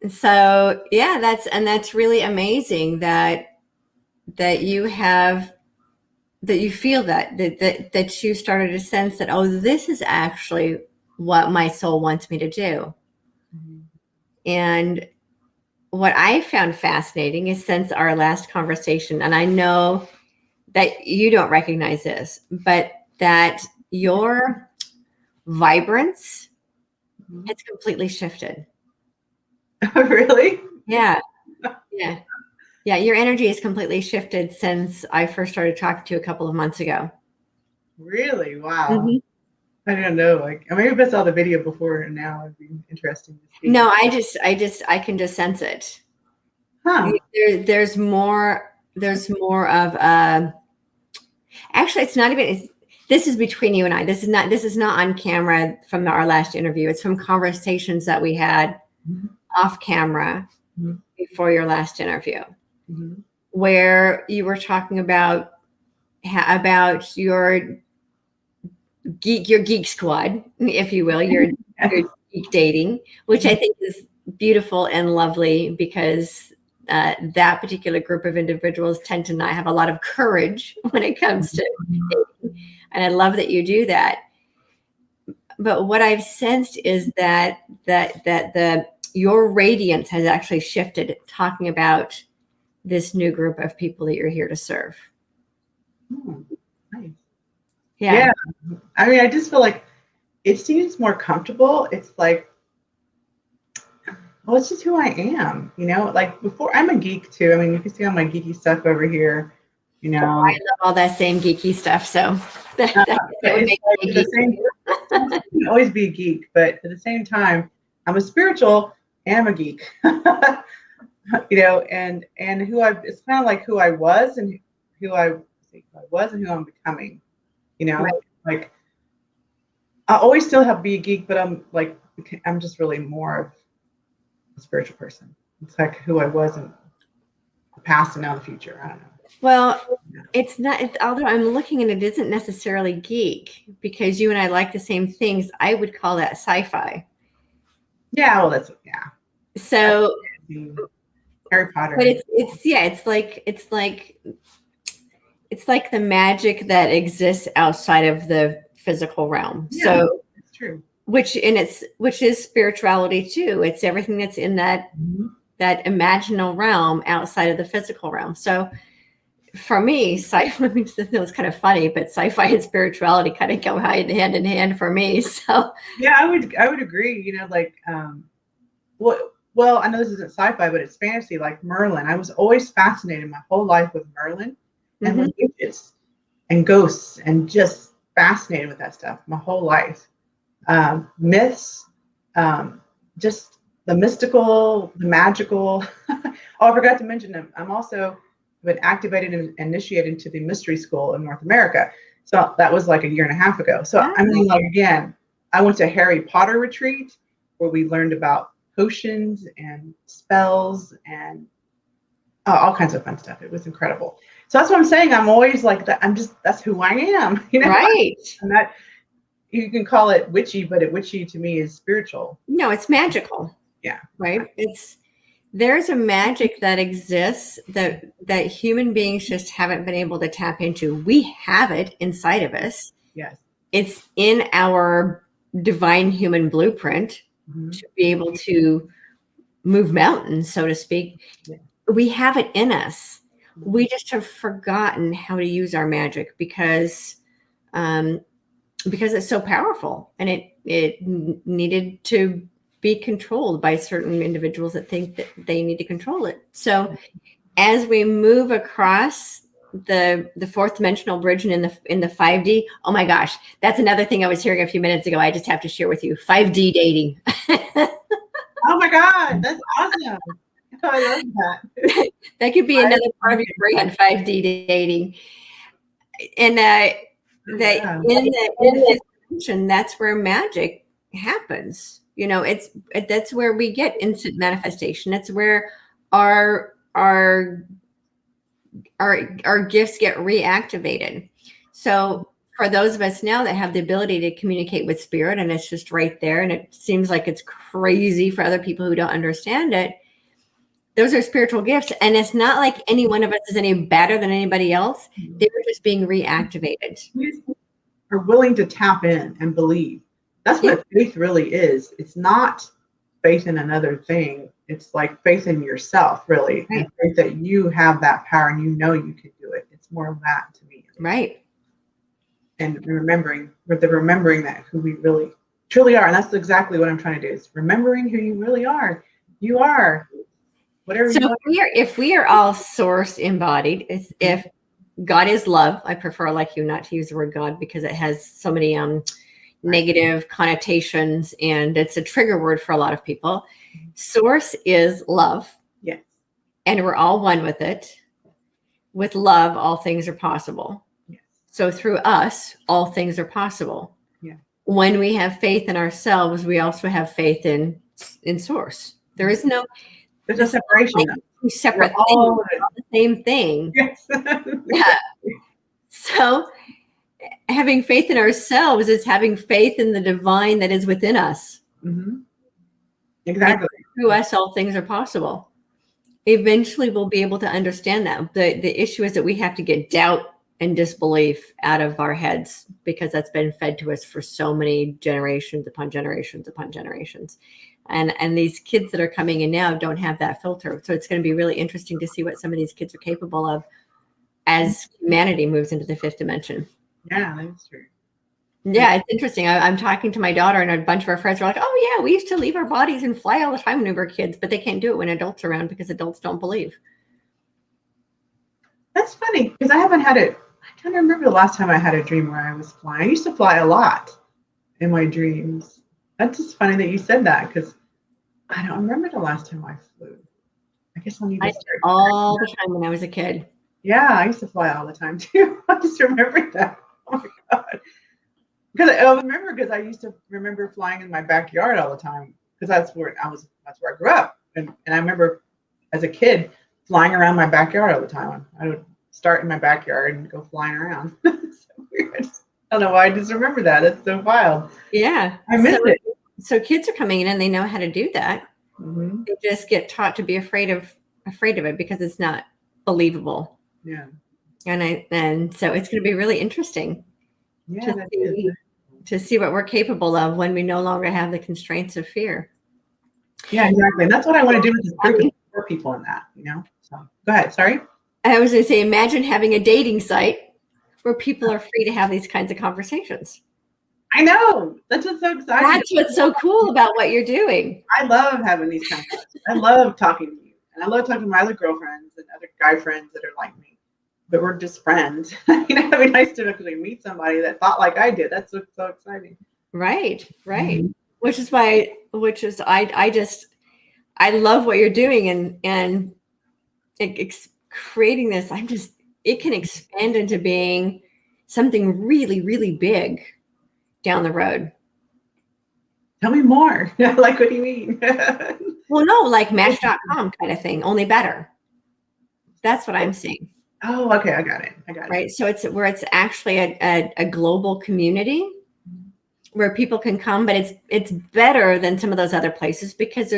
So yeah, that's really amazing that you feel that you started to sense that, oh, this is actually what my soul wants me to do. Mm-hmm. And what I found fascinating is, since our last conversation, and I know that you don't recognize this, but that your vibrance has completely shifted.
Really?
Yeah. Your energy has completely shifted since I first started talking to you a couple of months ago.
Really? Wow.
Mm-hmm.
I don't know. Maybe I saw the video before, and now it'd be interesting to see.
No, I can just sense it.
Huh.
There's more of actually, it's not even. This is between you and I. This is not on camera from our last interview. It's from conversations that we had off camera before your last interview, where you were talking about your geek squad, if you will, your geek dating, which I think is beautiful and lovely, because that particular group of individuals tend to not have a lot of courage when it comes to dating. And I love that you do that. but what I've sensed is that your radiance has actually shifted, talking about this new group of people that you're here to serve.
Nice.
Yeah.
I mean, I just feel like it seems more comfortable. It's like, well, it's just who I am, like before. I'm a geek too. I mean, you can see all my geeky stuff over here,
I love all that same geeky stuff. So that would make me
the same. I can always be a geek, but at the same time, I'm a spiritual and I'm a geek. And it's kind of like who I was and who I was and who I'm becoming.
Right.
Like I always still have be a geek, but I'm just really more of a spiritual person. It's like who I was in the past and now the future. I don't know.
Well, it's not, although I'm looking and it isn't necessarily geek, because you and I like the same things. I would call that sci-fi.
Yeah, well,
So
Harry Potter.
But it's like the magic that exists outside of the physical realm.
Yeah,
so
it's true.
Which is spirituality too. It's everything that's in that imaginal realm outside of the physical realm. So for me, sci-fi, it's kind of funny, but sci-fi and spirituality kind of go hand in hand for me. So
yeah, I would agree. Well, I know this isn't sci-fi, but it's fantasy, like Merlin. I was always fascinated my whole life with Merlin and with witches and ghosts, and just fascinated with that stuff my whole life. Myths, just the mystical, the magical. Oh, I forgot to mention them. I'm also been activated and initiated into the mystery school in North America. So that was like a year and a half ago. So I mean, again, I went to Harry Potter retreat where we learned about potions and spells and all kinds of fun stuff. It was incredible. So that's what I'm saying. I'm always like that. That's who I am.
Right.
I'm not, you can call it witchy, but witchy to me is spiritual.
No, it's magical.
Yeah.
Right. There's a magic that exists that human beings just haven't been able to tap into. We have it inside of us.
Yes.
It's in our divine human blueprint to be able to move mountains, so to speak. Yeah. We have it in us. We just have forgotten how to use our magic because it's so powerful, and it needed to be controlled by certain individuals that think that they need to control it. So as we move across the fourth dimensional bridge and in the 5D, oh my gosh, that's another thing I was hearing a few minutes ago. I just have to share with you 5D dating.
Oh my God, that's awesome. I love that.
That could be another part of your brand, 5D dating. And in the fifth dimension, that's where magic happens. That's where we get instant manifestation. That's where our gifts get reactivated. So for those of us now that have the ability to communicate with spirit, and it's just right there, and it seems like it's crazy for other people who don't understand it, those are spiritual gifts. And it's not like any one of us is any better than anybody else. They're just being reactivated.
We are willing to tap in and believe. That's what faith really is. It's not faith in another thing. It's like faith in yourself, really. Right. And faith that you have that power and you can do it. It's more of that to me.
Right.
And remembering that who we really truly are. And that's exactly what I'm trying to do, is remembering who you really are. You are whatever you are.
If we are all source embodied, if God is love, I prefer, like you, not to use the word God because it has so many negative connotations and it's a trigger word for a lot of people. Source is love.
Yes.
And we're all one with it. With love, all things are possible.
Yes.
So through us, all things are possible.
Yeah.
When we have faith in ourselves, we also have faith in source. There's
a separation.
Two separate things, all the same thing.
Yes.
Yeah. So having faith in ourselves is having faith in the divine that is within us.
Mm-hmm. Exactly.
And through us, all things are possible. Eventually, we'll be able to understand that. The issue is that we have to get doubt and disbelief out of our heads, because that's been fed to us for so many generations upon generations upon generations. And these kids that are coming in now don't have that filter. So it's going to be really interesting to see what some of these kids are capable of as humanity moves into the fifth dimension.
Yeah, that's true.
Yeah, it's interesting. I'm talking to my daughter, and a bunch of our friends are like, oh, yeah, we used to leave our bodies and fly all the time when we were kids, but they can't do it when adults are around because adults don't believe.
That's funny, because I haven't had it. I can't remember the last time I had a dream where I was flying. I used to fly a lot in my dreams. That's just funny that you said that, because I don't remember the last time I flew. I guess I'll need to start.
All the time when I was a kid.
Yeah, I used to fly all the time too. I just remembered that. Oh my God. Because I remember, because I used to remember flying in my backyard all the time, because that's where I grew up. And I remember as a kid flying around my backyard all the time. I would start in my backyard and go flying around. So weird. I don't know why I just remember that. That's so wild.
Yeah.
I missed it.
So kids are coming in and they know how to do that.
Mm-hmm.
They just get taught to be afraid of it because it's not believable.
Yeah.
And so it's going to be really interesting.
Yeah,
to see what we're capable of when we no longer have the constraints of fear.
Yeah, exactly. And that's what I want to do with this group, for people in that, So go ahead. Sorry.
I was going to say, imagine having a dating site where people are free to have these kinds of conversations.
I know. That's what's so exciting.
That's what's so cool about what you're doing.
I love having these conversations. I love talking to you. And I love talking to my other girlfriends and other guy friends that are like me. But we're just friends. It'd be nice to actually meet somebody that thought like I did. That's so exciting.
Right. Mm-hmm. I love what you're doing, and creating this. It can expand into being something really, really big down the road.
Tell me more. Like, what do you mean?
Well, no, like Match.com kind of thing, only better. That's what I'm seeing.
Oh, okay. I got it.
Right. So it's actually a global community where people can come, but it's better than some of those other places because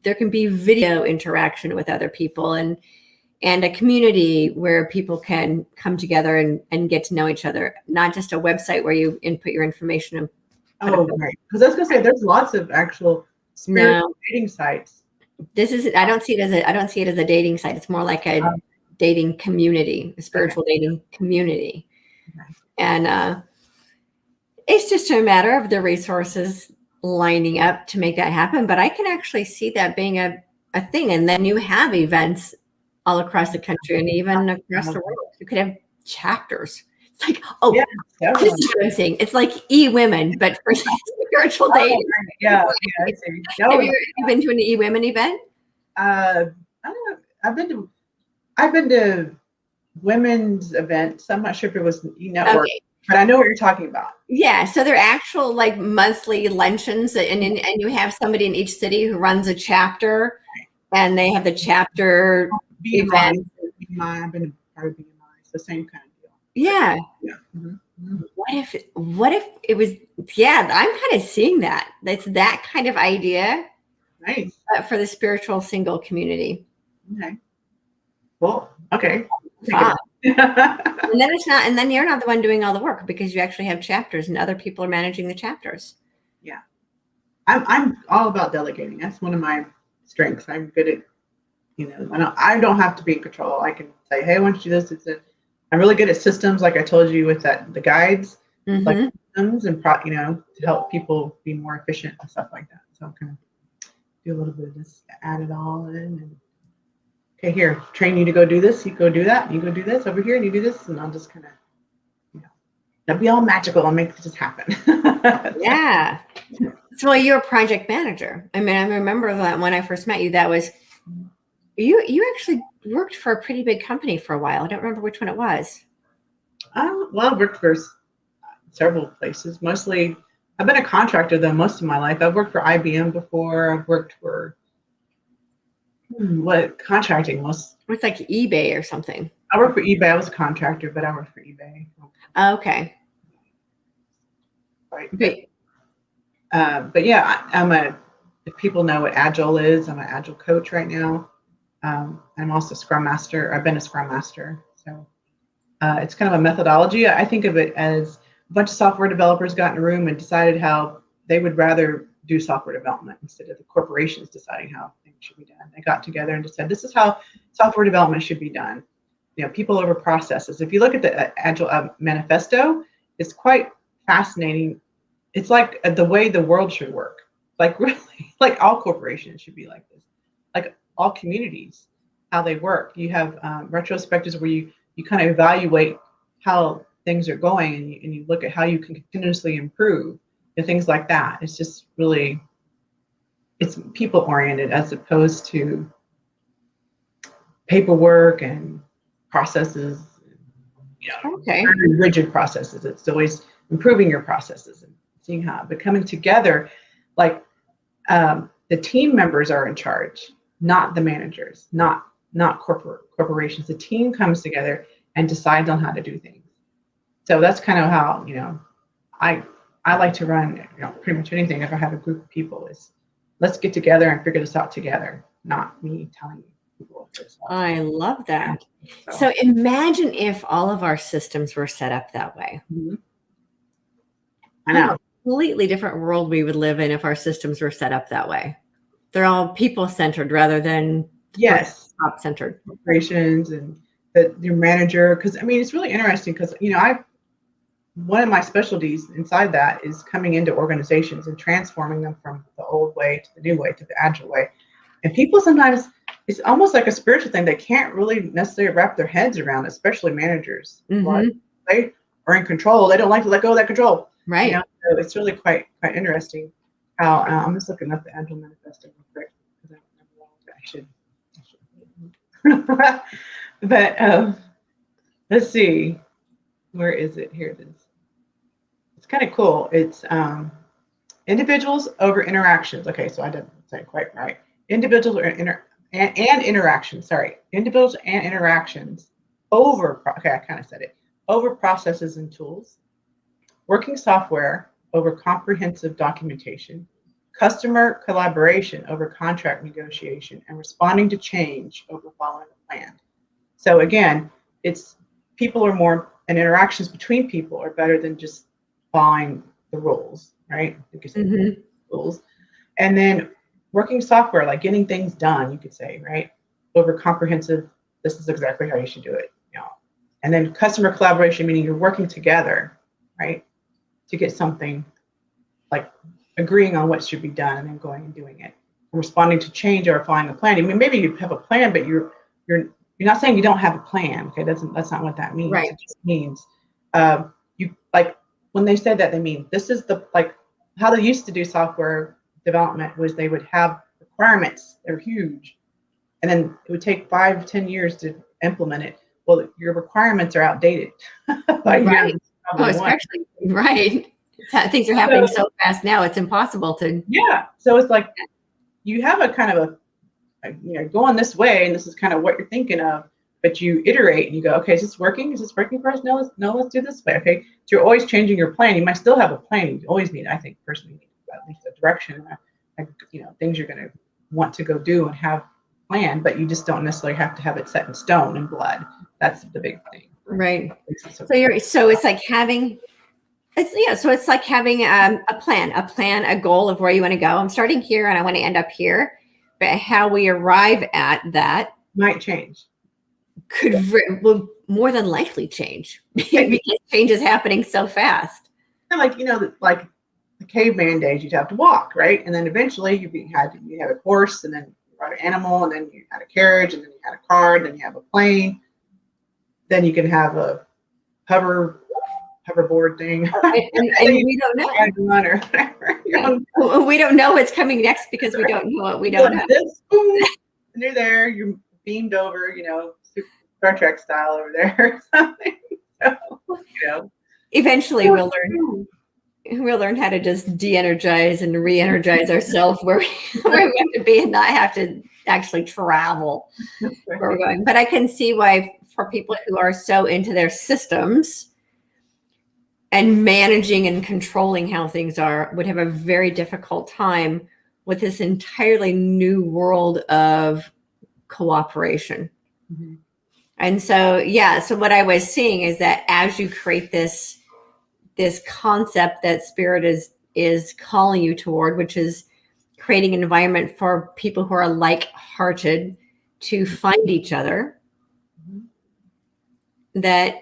there can be video interaction with other people and a community where people can come together and get to know each other, not just a website where you input your information.
Right. Because I was going to say, there's lots of actual spiritual dating sites.
I don't see it as a dating site. It's more like a dating community, a spiritual dating community. Okay. And it's just a matter of the resources lining up to make that happen. But I can actually see that being a thing. And then you have events all across the country and even across the world. You could have chapters. It's like, this is what I'm saying. It's like e-women, but for spiritual dating.
Yeah, I see.
Have you been to an e-women event?
I don't know. I've been to women's events. I'm not sure if it was e-network, but I know what you're talking about.
Yeah, so they're actual like monthly luncheons, and you have somebody in each city who runs a chapter, and they have the chapter event.
I've been a part of BMI. It's the same kind of deal.
Yeah. Mm-hmm. What if it was? Yeah, I'm kind of seeing that. That's that kind of idea.
Nice.
For the spiritual single community.
Okay. Cool. Okay.
And then you're not the one doing all the work because you actually have chapters and other people are managing the chapters.
Yeah. I'm all about delegating. That's one of my strengths. I'm good at, I don't have to be in control. I can say, hey, I want you to do this. I'm really good at systems, like I told you with the guides, like systems and to help people be more efficient and stuff like that. So I'm kind of do a little bit of this, add it all in, and okay, here, train you to go do this. You go do that. You go do this over here, and you do this, and I'll just kind of, that'll be all magical. I'll make it just happen.
Yeah. So you're a project manager. I mean, I remember that when I first met you, that was you actually worked for a pretty big company for a while. I don't remember which one it was.
Well, I worked for several places. Mostly, I've been a contractor though most of my life. I've worked for IBM before. I've worked for what contracting was.
It's like eBay or something.
I worked for eBay. I was a contractor, but I worked for eBay.
Okay.
Right. But yeah, if people know what Agile is, I'm an Agile coach right now. I'm also Scrum Master. I've been a Scrum Master. So It's kind of a methodology. I think of it as a bunch of software developers got in a room and decided how they would rather do software development instead of the corporations deciding how things should be done. They got together and just said, this is how software development should be done. People over processes. If you look at the Agile Manifesto, it's quite fascinating. It's like the way the world should work. Like really, like all corporations should be like this. Like all communities, how they work. You have retrospectives where you kind of evaluate how things are going, and you look at how you can continuously improve and things like that. It's just really, it's people oriented as opposed to paperwork and processes,
Okay.
very rigid processes. It's always improving your processes and seeing how, but coming together, like the team members are in charge, not the managers, not corporations. The team comes together and decides on how to do things. So that's kind of how, I like to run, pretty much anything. If I have a group of people, is let's get together and figure this out together, not me telling people this.
I love that. So imagine if all of our systems were set up that way.
Mm-hmm. I know.
What a completely different world we would live in if our systems were set up that way. They're all people-centered rather than top-centered.
Operations and your manager, because it's really interesting because one of my specialties inside that is coming into organizations and transforming them from the old way to the new way to the agile way. And people sometimes, it's almost like a spiritual thing. They can't really necessarily wrap their heads around, especially managers.
Mm-hmm.
They are in control. They don't like to let go of that control.
Right.
So it's really quite interesting how I'm just looking up the Agile Manifesto real quick because I don't remember. I should. But let's see. Where is it? Here it is. It's kind of cool. It's individuals over interactions. Okay, so I didn't say it quite right. Individuals or interactions. Sorry, individuals and interactions over. Okay, I kind of said it. Over processes and tools. Working software over comprehensive documentation. Customer collaboration over contract negotiation, and responding to change over following a plan. So again, it's people are more, and interactions between people are better than just following the rules, right?
Mm-hmm.
Rules. And then working software, like getting things done, you could say, right? Over comprehensive, this is exactly how you should do it. And then customer collaboration, meaning you're working together, right? To get something, like agreeing on what should be done and then going and doing it. And responding to change or applying a plan. Maybe you have a plan, but you're not saying you don't have a plan. Okay, that's not what that means.
Right.
It just means you, like when they said that, they mean this is the, like how they used to do software development was they would have requirements. They're huge, and then it would take 5-10 years to implement it. Well, your requirements are outdated.
Right. Especially right. Things are happening so fast now. It's impossible to.
Yeah. So it's like you have a kind of going this way, and this is kind of what you're thinking of, but you iterate and you go, okay, is this working? Is this working for us? No, let's do this way. Okay. So you're always changing your plan. You might still have a plan. You always need, I think, personally, at least a direction, things you're going to want to go do and have planned, but you just don't necessarily have to have it set in stone in blood. That's the big thing.
Right. So it's like having. It's like having a plan, a goal of where you want to go. I'm starting here and I want to end up here, but how we arrive at that
might change.
Will more than likely change because change is happening so fast.
Like like the caveman days, you'd have to walk, right? And then eventually you had a horse, and then you rode an animal, and then you had a carriage, and then you had a car, and then you have a plane. Then you can have a hoverboard thing,
and we don't know. We don't know what's coming next because we don't know what we don't know.
And you're there, you're beamed over, Star Trek style over there or something. So,
eventually we'll learn how to just de-energize and re-energize ourselves where we have to be and not have to actually travel where we're going. But I can see why for people who are so into their systems and managing and controlling how things are would have a very difficult time with this entirely new world of cooperation.
Mm-hmm.
And so, yeah, so what I was seeing is that as you create this concept that spirit is calling you toward, which is creating an environment for people who are like-hearted to find each other, that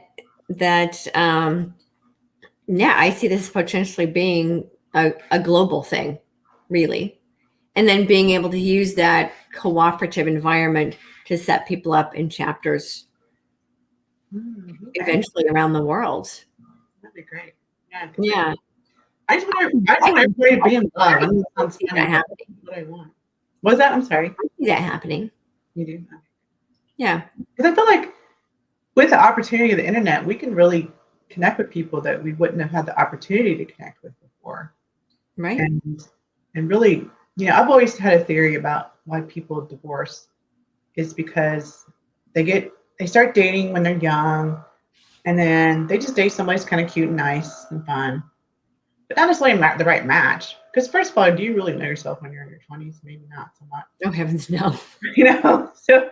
yeah, I see this potentially being a global thing, really. And then being able to use that cooperative environment to set people up in chapters
Okay.
eventually around the world.
That'd be great. Yeah.
Yeah.
I just want everybody to be in love. I know it sounds
See
funny,
that
but
happening.
that's what I want. Was that? I'm sorry.
I see that happening.
You do?
Yeah.
Because I feel like with the opportunity of the internet, we can really connect with people that we wouldn't have had the opportunity to connect with before.
Right.
And really, I've always had a theory about why people divorce is because they start dating when they're young, and then they just date somebody who's kind of cute and nice and fun, but not necessarily the right match. Because first of all, do you really know yourself when you're in your 20s? Maybe not so much.
Oh heavens, no.
So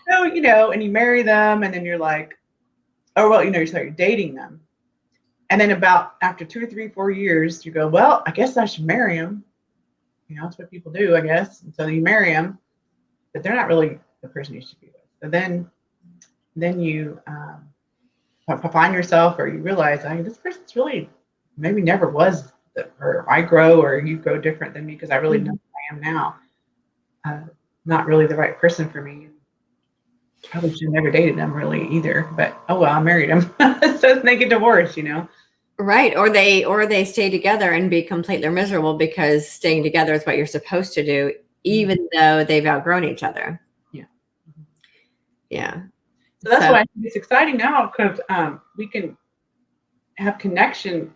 and you marry them, and then you're like, oh well, you're dating them, and then about after 2 or 3, 4 years, you go, well, I guess I should marry him. That's what people do, I guess. And so you marry them, but they're not really the person you should be with. So then you find yourself, or you realize, this person's really maybe never was, or I grow, or you grow different than me because I really know who I am now. Not really the right person for me. Probably should have never dated them really either. But oh well, I married him. So they get divorced,
Right. Or they stay together and be completely miserable because staying together is what you're supposed to do, even though they've outgrown each other.
Yeah.
Yeah.
So that's why I think it's exciting now, because we can have connection.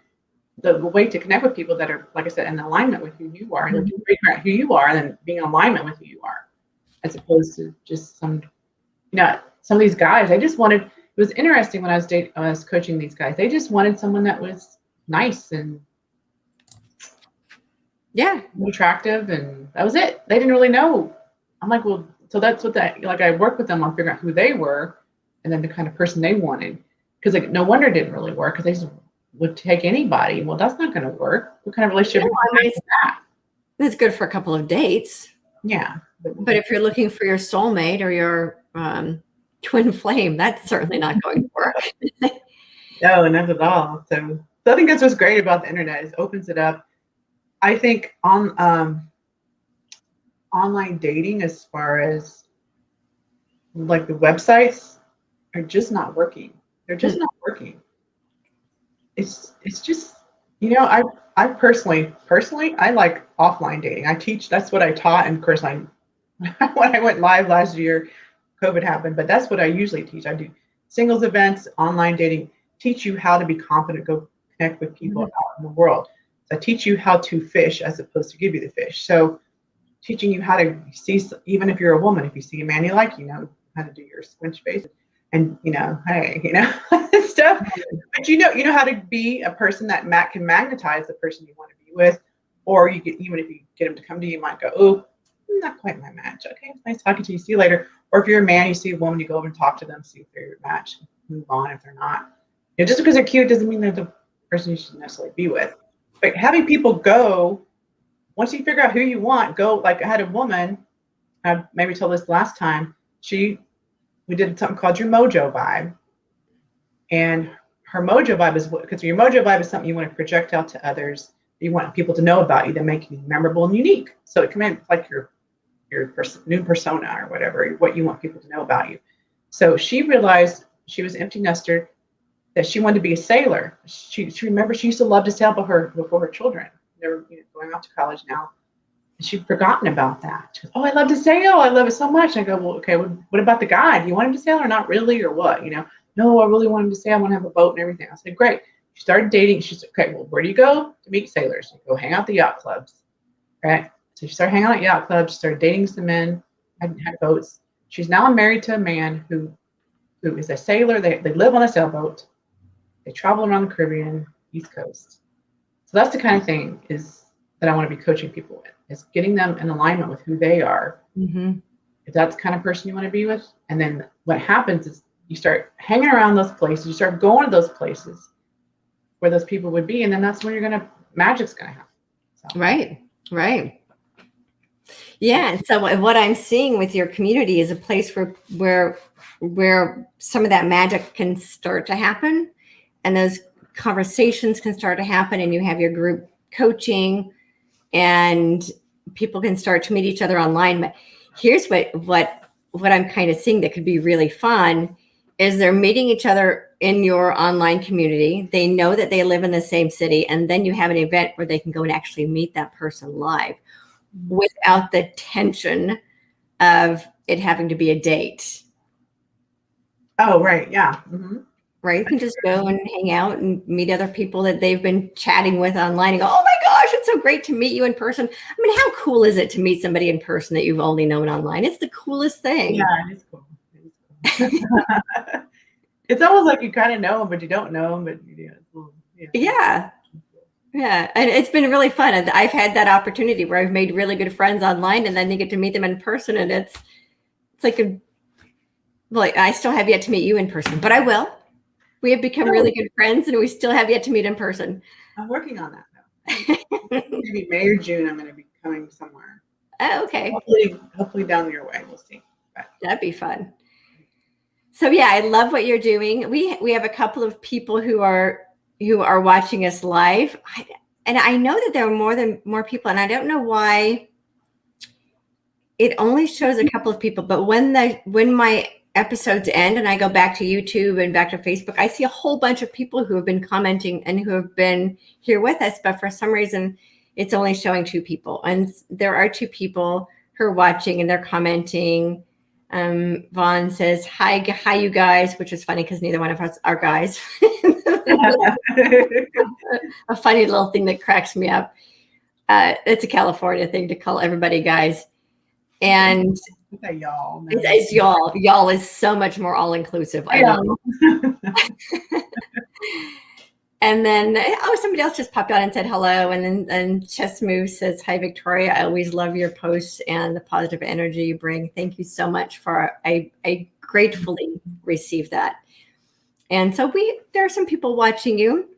The way to connect with people that are, like I said, in alignment with who you are, and figuring out who you are, and then being in alignment with who you are, as opposed to just some of these guys. It was interesting when I was coaching these guys. They just wanted someone that was nice and attractive, and that was it. They didn't really know. I'm like, well, so that's what I worked with them on figuring out who they were, and then the kind of person they wanted. Because no wonder it didn't really work, because they just would take anybody. Well, that's not going to work. What kind of relationship is that?
It's good for a couple of dates.
Yeah.
But if you're looking for your soulmate or your twin flame, that's certainly not going to work.
No, not at all. So I think that's what's great about the internet, is it opens it up. I think on online dating, as far as like the websites, are just not working. They're just not working. It's just, I personally I like offline dating. I teach, that's what I taught, and of course when I went live last year, COVID happened, but that's what I usually teach. I do singles events, online dating, teach you how to be confident, go connect with people out in the world. So I teach you how to fish as opposed to give you the fish. So teaching you how to see, even if you're a woman, if you see a man you like, how to do your squinch face, and hey, stuff. But you know how to be a person that can magnetize the person you want to be with, or even if you get him to come to you, you might go, oh, not quite my match. Okay, it's nice talking to you. See you later. Or if you're a man, you see a woman, you go over and talk to them, see if they're your match, move on if they're not. Just because they're cute doesn't mean they're the person you should necessarily be with. But having people go, once you figure out who you want, go. Like I had a woman, I maybe told this last time, we did something called your MOJO vibe. And her MOJO vibe is because your MOJO vibe is something you want to project out to others. You want people to know about you, that make you memorable and unique. So it can be like your new persona or whatever, what you want people to know about you. So she realized, she was empty nester, that she wanted to be a sailor. She remembered she used to love to sail before her children. They were going off to college now. And she'd forgotten about that. She goes, oh, I love to sail. I love it so much. I go, well, okay, what about the guy? Do you want him to sail or not really, or what? No, I really want him to sail. I want to have a boat and everything. I said, great. She started dating. She said, okay, well, where do you go to meet sailors? You go hang out at the yacht clubs, right? So she started hanging out at yacht clubs, started dating some men, had boats. She's now married to a man who is a sailor. They live on a sailboat. They travel around the Caribbean, East Coast. So that's the kind of thing that I want to be coaching people with, is getting them in alignment with who they are.
Mm-hmm.
If that's the kind of person you want to be with, and then what happens is you start hanging around those places, you start going to those places where those people would be, and then that's when magic's gonna happen. So.
Right. Yeah. And so what I'm seeing with your community is a place where some of that magic can start to happen, and those conversations can start to happen, and you have your group coaching, and people can start to meet each other online. But here's what I'm kind of seeing that could be really fun is they're meeting each other in your online community. They know that they live in the same city, and then you have an event where they can go and actually meet that person live without the tension of it having to be a date.
Oh, right. Yeah. Mm-hmm.
Right. You can just go and hang out and meet other people that they've been chatting with online and go, oh my gosh, it's so great to meet you in person. I mean, how cool is it to meet somebody in person that you've only known online? It's the coolest thing.
Yeah, it is cool. It's almost like you kind of know them, but you don't know them, but
Yeah. And it's been really fun. And I've had that opportunity where I've made really good friends online, and then you get to meet them in person, and it's like I still have yet to meet you in person, but I will. We have become really good friends, and we still have yet to meet in person.
I'm working on that though. Maybe May or June, I'm going to be coming somewhere.
Oh, okay.
Hopefully down your way. We'll see. But.
That'd be fun. So yeah, I love what you're doing. We have a couple of people who are watching us live, and I know that there are more people, and I don't know why it only shows a couple of people. But when my episodes end and I go back to YouTube and back to Facebook, I see a whole bunch of people who have been commenting and who have been here with us, but for some reason it's only showing 2 people. And there are 2 people who are watching and they're commenting. Vaughn says, hi you guys, which is funny because neither one of us are guys. A funny little thing that cracks me up. It's a California thing to call everybody guys. And
y'all.
It's y'all. Y'all is so much more all-inclusive. I know. And then, somebody else just popped on and said hello. And then Chess Move says, hi, Victoria. I always love your posts and the positive energy you bring. Thank you so much I gratefully receive that. And so there are some people watching you.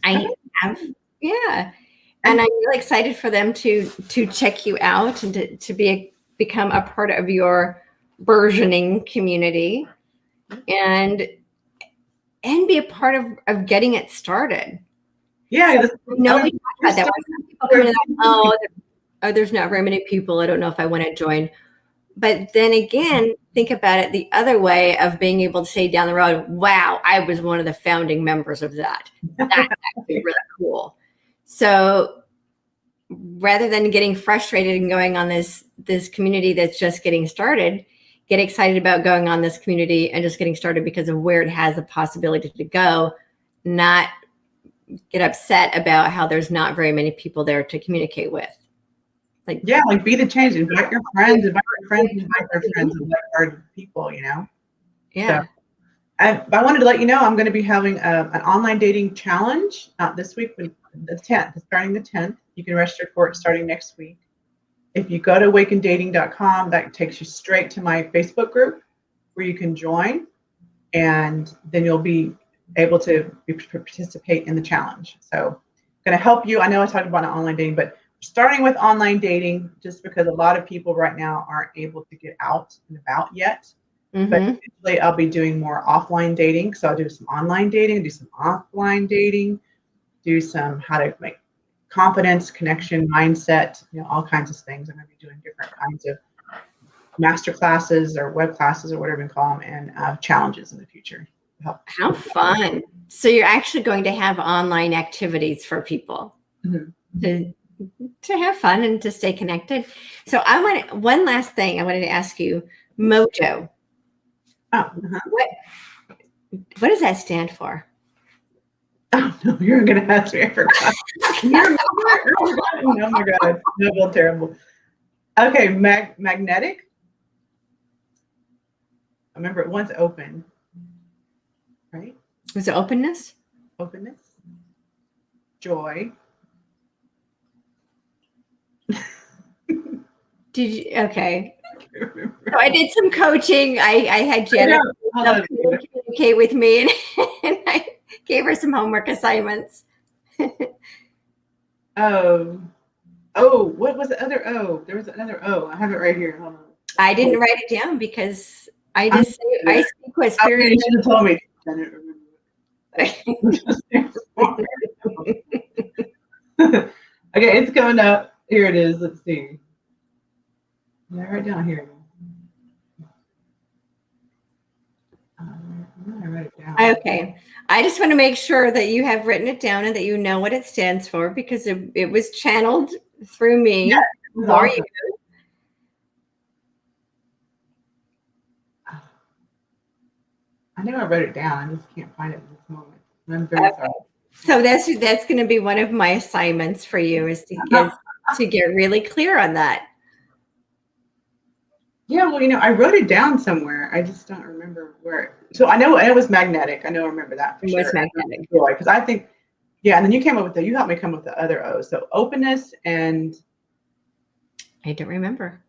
I have, yeah. And I'm really excited for them to check you out and to become a part of your burgeoning community and be a part of getting it started.
Yeah.
So, nobody talked about that. People come in, there's not very many people. I don't know if I want to join. But then again, think about it the other way of being able to say down the road, wow, I was one of the founding members of that. That's actually really cool. So rather than getting frustrated and going on this community that's just getting started, get excited about going on this community and just getting started because of where it has the possibility to go, not get upset about how there's not very many people there to communicate with.
Like be the change. Invite your friends, invite our people,
Yeah.
So, I wanted to let you know I'm going to be having an online dating challenge this week, the 10th, starting the 10th. You can register for it starting next week. If you go to awakendating.com, that takes you straight to my Facebook group where you can join, and then you'll be able to participate in the challenge. So I'm going to help you. I know I talked about online dating, but starting with online dating just because a lot of people right now aren't able to get out and about yet. Mm-hmm. But eventually I'll be doing more offline dating. So I'll do some online dating, do some offline dating, do some how to make confidence, connection, mindset, all kinds of things. I'm going to be doing different kinds of master classes or web classes or whatever you call them, and challenges in the future.
How fun. So you're actually going to have online activities for people to have fun and to stay connected. So one last thing I wanted to ask you, MOJO.
Oh,
what does that stand for?
Oh no, you're going to ask me. I forgot. Oh my God, no, terrible. Okay, magnetic. I remember it once open, right?
Was it openness?
Openness, joy.
Did you? Okay. So I did some coaching. I had Janet communicate with me, and I gave her some homework assignments.
What was the other O? There was another O. I have it right here. Hold on.
I didn't write it down because I just I speak what spirit.
You should have told me. Okay, it's coming up. Here it is. Let's see. Yeah, right down here. I write it down.
Okay. I just want to make sure that you have written it down and that you know what it stands for, because it was channeled through me for
awesome.
you.
I know I wrote it down. I just can't find it at this moment. I'm very sorry.
So that's going to be one of my assignments for you, is to get really clear on that.
Yeah, well, I wrote it down somewhere. I just don't remember where. So I know it was magnetic. I remember that for sure. It was magnetic. Because I think, and then you came up with you helped me come up with the other O. So openness and.
I don't remember.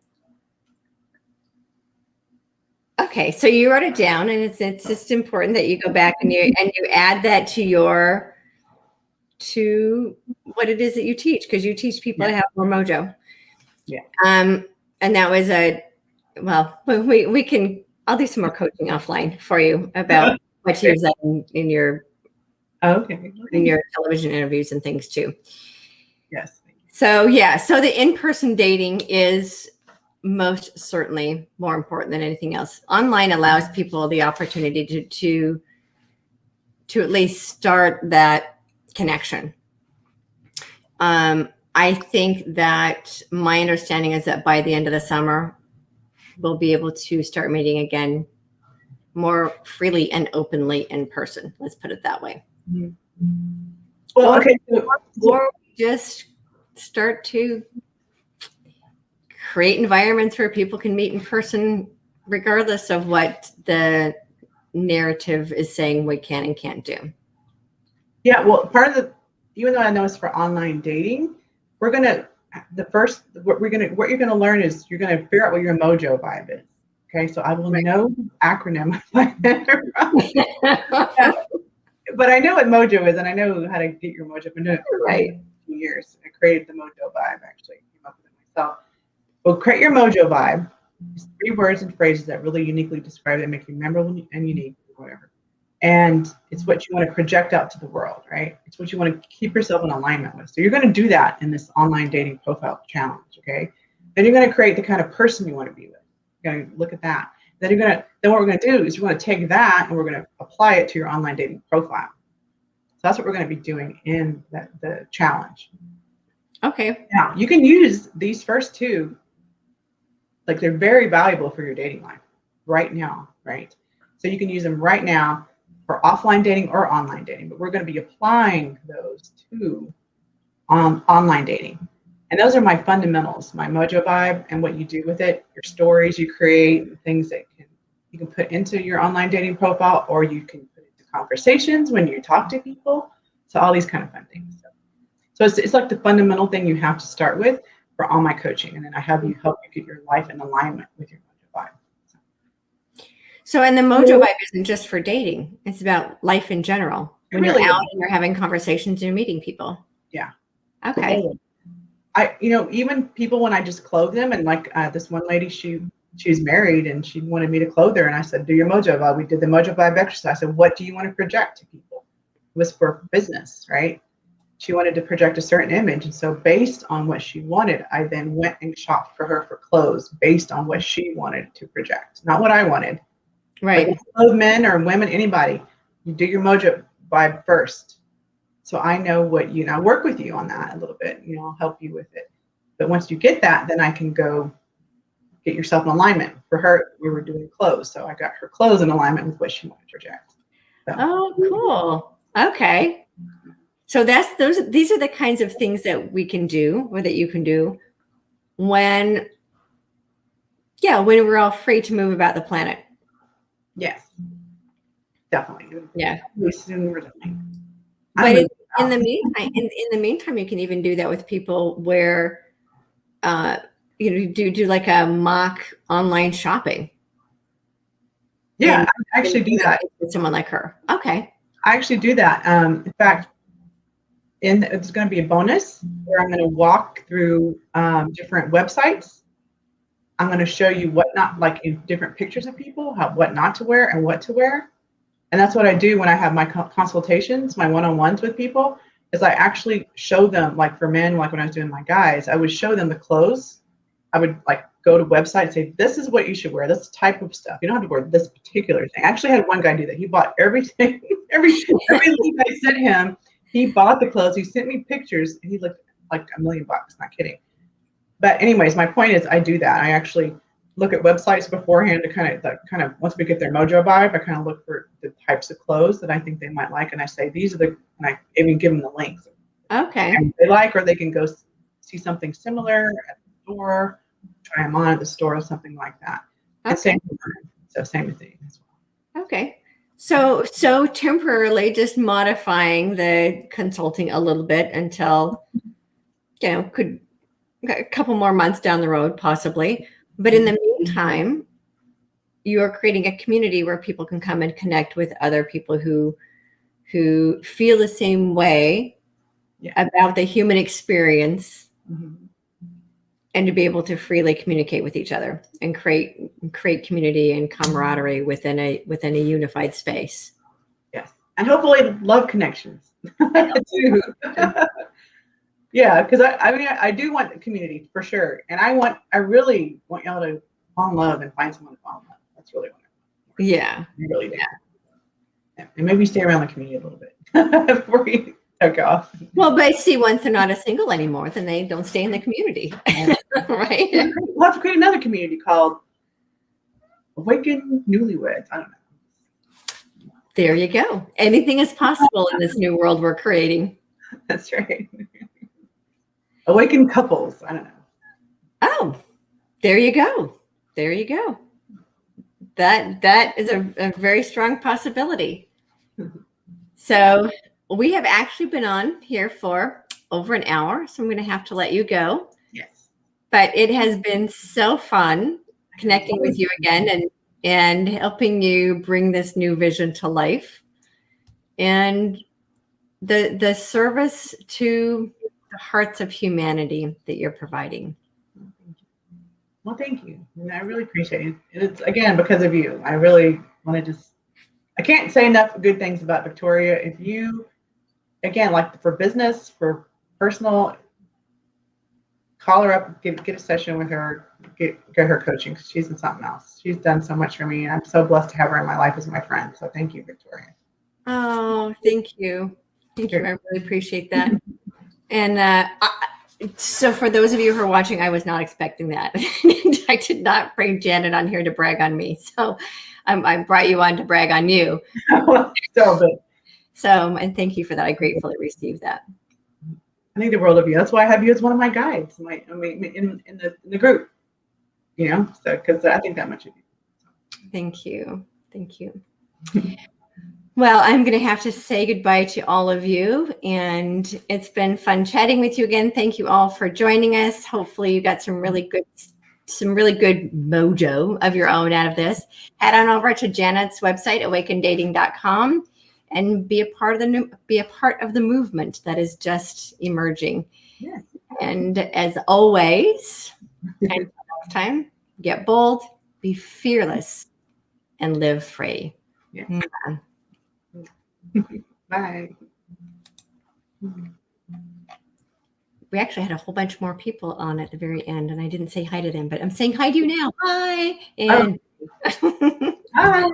Okay, so you wrote it down, and it's just important that you go back and you add that to what it is that you teach, because you teach people to have more mojo.
Yeah.
And that was we can. I'll do some more coaching offline for you about what you use that in your in your television interviews and things too.
Yes.
So so the in-person dating is most certainly more important than anything else. Online allows people the opportunity to at least start that connection. I think that my understanding is that by the end of the summer, we'll be able to start meeting again more freely and openly in person. Let's put it that way.
Mm-hmm. Well, okay.
Or just start to create environments where people can meet in person, regardless of what the narrative is saying we can and can't do. Yeah,
well, even though I know it's for online dating, what you're gonna learn is you're gonna figure out what your MOJO vibe is. Okay, so I will know the acronym, but I know what MOJO is, and I know how to get your MOJO. I've been doing it for 2 years. I created the MOJO vibe. Actually, came up with it myself. Well, create your MOJO vibe. Just 3 words and phrases that really uniquely describe it, make you memorable and unique, or whatever. And it's what you want to project out to the world, right? It's what you want to keep yourself in alignment with. So you're going to do that in this online dating profile challenge, okay? Then you're going to create the kind of person you want to be with. You're going to look at that. Then what we're going to do is we're going to take that and we're going to apply it to your online dating profile. So that's what we're going to be doing in the challenge.
Okay.
Now, you can use these first 2, like they're very valuable for your dating life right now, right? So you can use them right now for offline dating or online dating, but we're going to be applying those to online dating. And those are my fundamentals, my MOJO vibe and what you do with it, your stories you create, things that you can put into your online dating profile, or you can put into conversations when you talk to people. So all these kind of fun things. So it's like the fundamental thing you have to start with for all my coaching. And then I help you get your life in alignment with your MOJO vibe.
So, and the MOJO vibe isn't just for dating. It's about life in general. When you're out and you're having conversations and you're meeting people.
Yeah.
Okay.
Even people, when I just clothe them, and like this one lady, she's married and she wanted me to clothe her. And I said, do your MOJO vibe. We did the MOJO vibe exercise. I said, what do you want to project to people? It was for business, right? She wanted to project a certain image. And so based on what she wanted, I then went and shopped for her for clothes based on what she wanted to project, not what I wanted.
Right.
Like men or women, anybody, you do your MOJO vibe first. So I know what I work with you on that a little bit. I'll help you with it. But once you get that, then I can go get yourself in alignment. For her, we were doing clothes. So I got her clothes in alignment with what she wanted to project. So.
Oh, cool. Okay. So these are the kinds of things that we can do, or that you can do when we're all free to move about the planet.
Yes, definitely.
Yeah.
Sooner than later.
But in the meantime, you can even do that with people where do like a mock online shopping.
Yeah,
And
I actually do that.
with someone like her. Okay.
I actually do that. In fact, it's going to be a bonus where I'm going to walk through different websites. I'm going to show you what not, like in different pictures of people, what not to wear and what to wear. And that's what I do when I have my consultations, my one-on-ones with people, is I actually show them, like for men, like when I was doing my guys, I would show them the clothes. I would like go to websites and say, this is what you should wear, this type of stuff. You don't have to wear this particular thing. I actually had one guy do that. He bought everything, everything I sent him. He bought the clothes. He sent me pictures, and he looked like $1 million. Not kidding. But anyways, my point is, I do that. I actually look at websites beforehand to kind of once we get their MOJO vibe, I kind of look for the types of clothes that I think they might like, and I say these are and I even give them the links.
Okay.
And they like, or they can go see something similar at the store, try them on at the store, or something like that.
Okay.
Same thing as well.
Okay. So temporarily just modifying the consulting a little bit until, could a couple more months down the road, possibly. But in the meantime, you are creating a community where people can come and connect with other people who feel the same way about the human experience, and to be able to freely communicate with each other and create community and camaraderie within a unified space.
Yes, and hopefully love connections too. Yeah, because I do want the community for sure, and I really want y'all to fall in love and find someone to fall in love. That's really what I want.
Yeah,
I really do. Yeah. And maybe stay around the community a little bit before you took off.
Well, but see, once they're not a single anymore, then they don't stay in the community, right?
We'll have to create another community called Awaken Newlyweds. I don't know.
There you go. Anything is possible in this new world we're creating.
That's right. Awaken couples. I don't know.
Oh, there you go. There you go. That is a very strong possibility. So we have actually been on here for over an hour, so I'm going to have to let you go.
Yes.
But it has been so fun connecting with you again and helping you bring this new vision to life, and the service to the hearts of humanity that you're providing.
Well, thank you. I really appreciate it. And it's, again, because of you. I really want to I can't say enough good things about Victoria. If you, again, like for business, for personal, call her up, get a session with her, get her coaching, because she's in something else. She's done so much for me, and I'm so blessed to have her in my life as my friend. So thank you, Victoria.
Oh, thank you. Thank you. I really appreciate that. And so for those of you who are watching, I was not expecting that. I did not bring Janet on here to brag on me. So I brought you on to brag on you.
So good.
So, and thank you for that. I gratefully received that.
I think the world of you. That's why I have you as one of my guides. In the group, so because I think that much of you.
Thank you. Thank you. Well, I'm going to have to say goodbye to all of you, and it's been fun chatting with you again. Thank you all for joining us. Hopefully you got some really good mojo of your own out of this. Head on over to Janet's website, awakendating.com, and be a part of the movement that is just emerging.
Yes.
And as always, until next time, get bold, be fearless, and live free.
Yeah.
Mm-hmm.
Bye.
We actually had a whole bunch more people on at the very end, and I didn't say hi to them, but I'm saying hi to you now. Hi. And
Hi.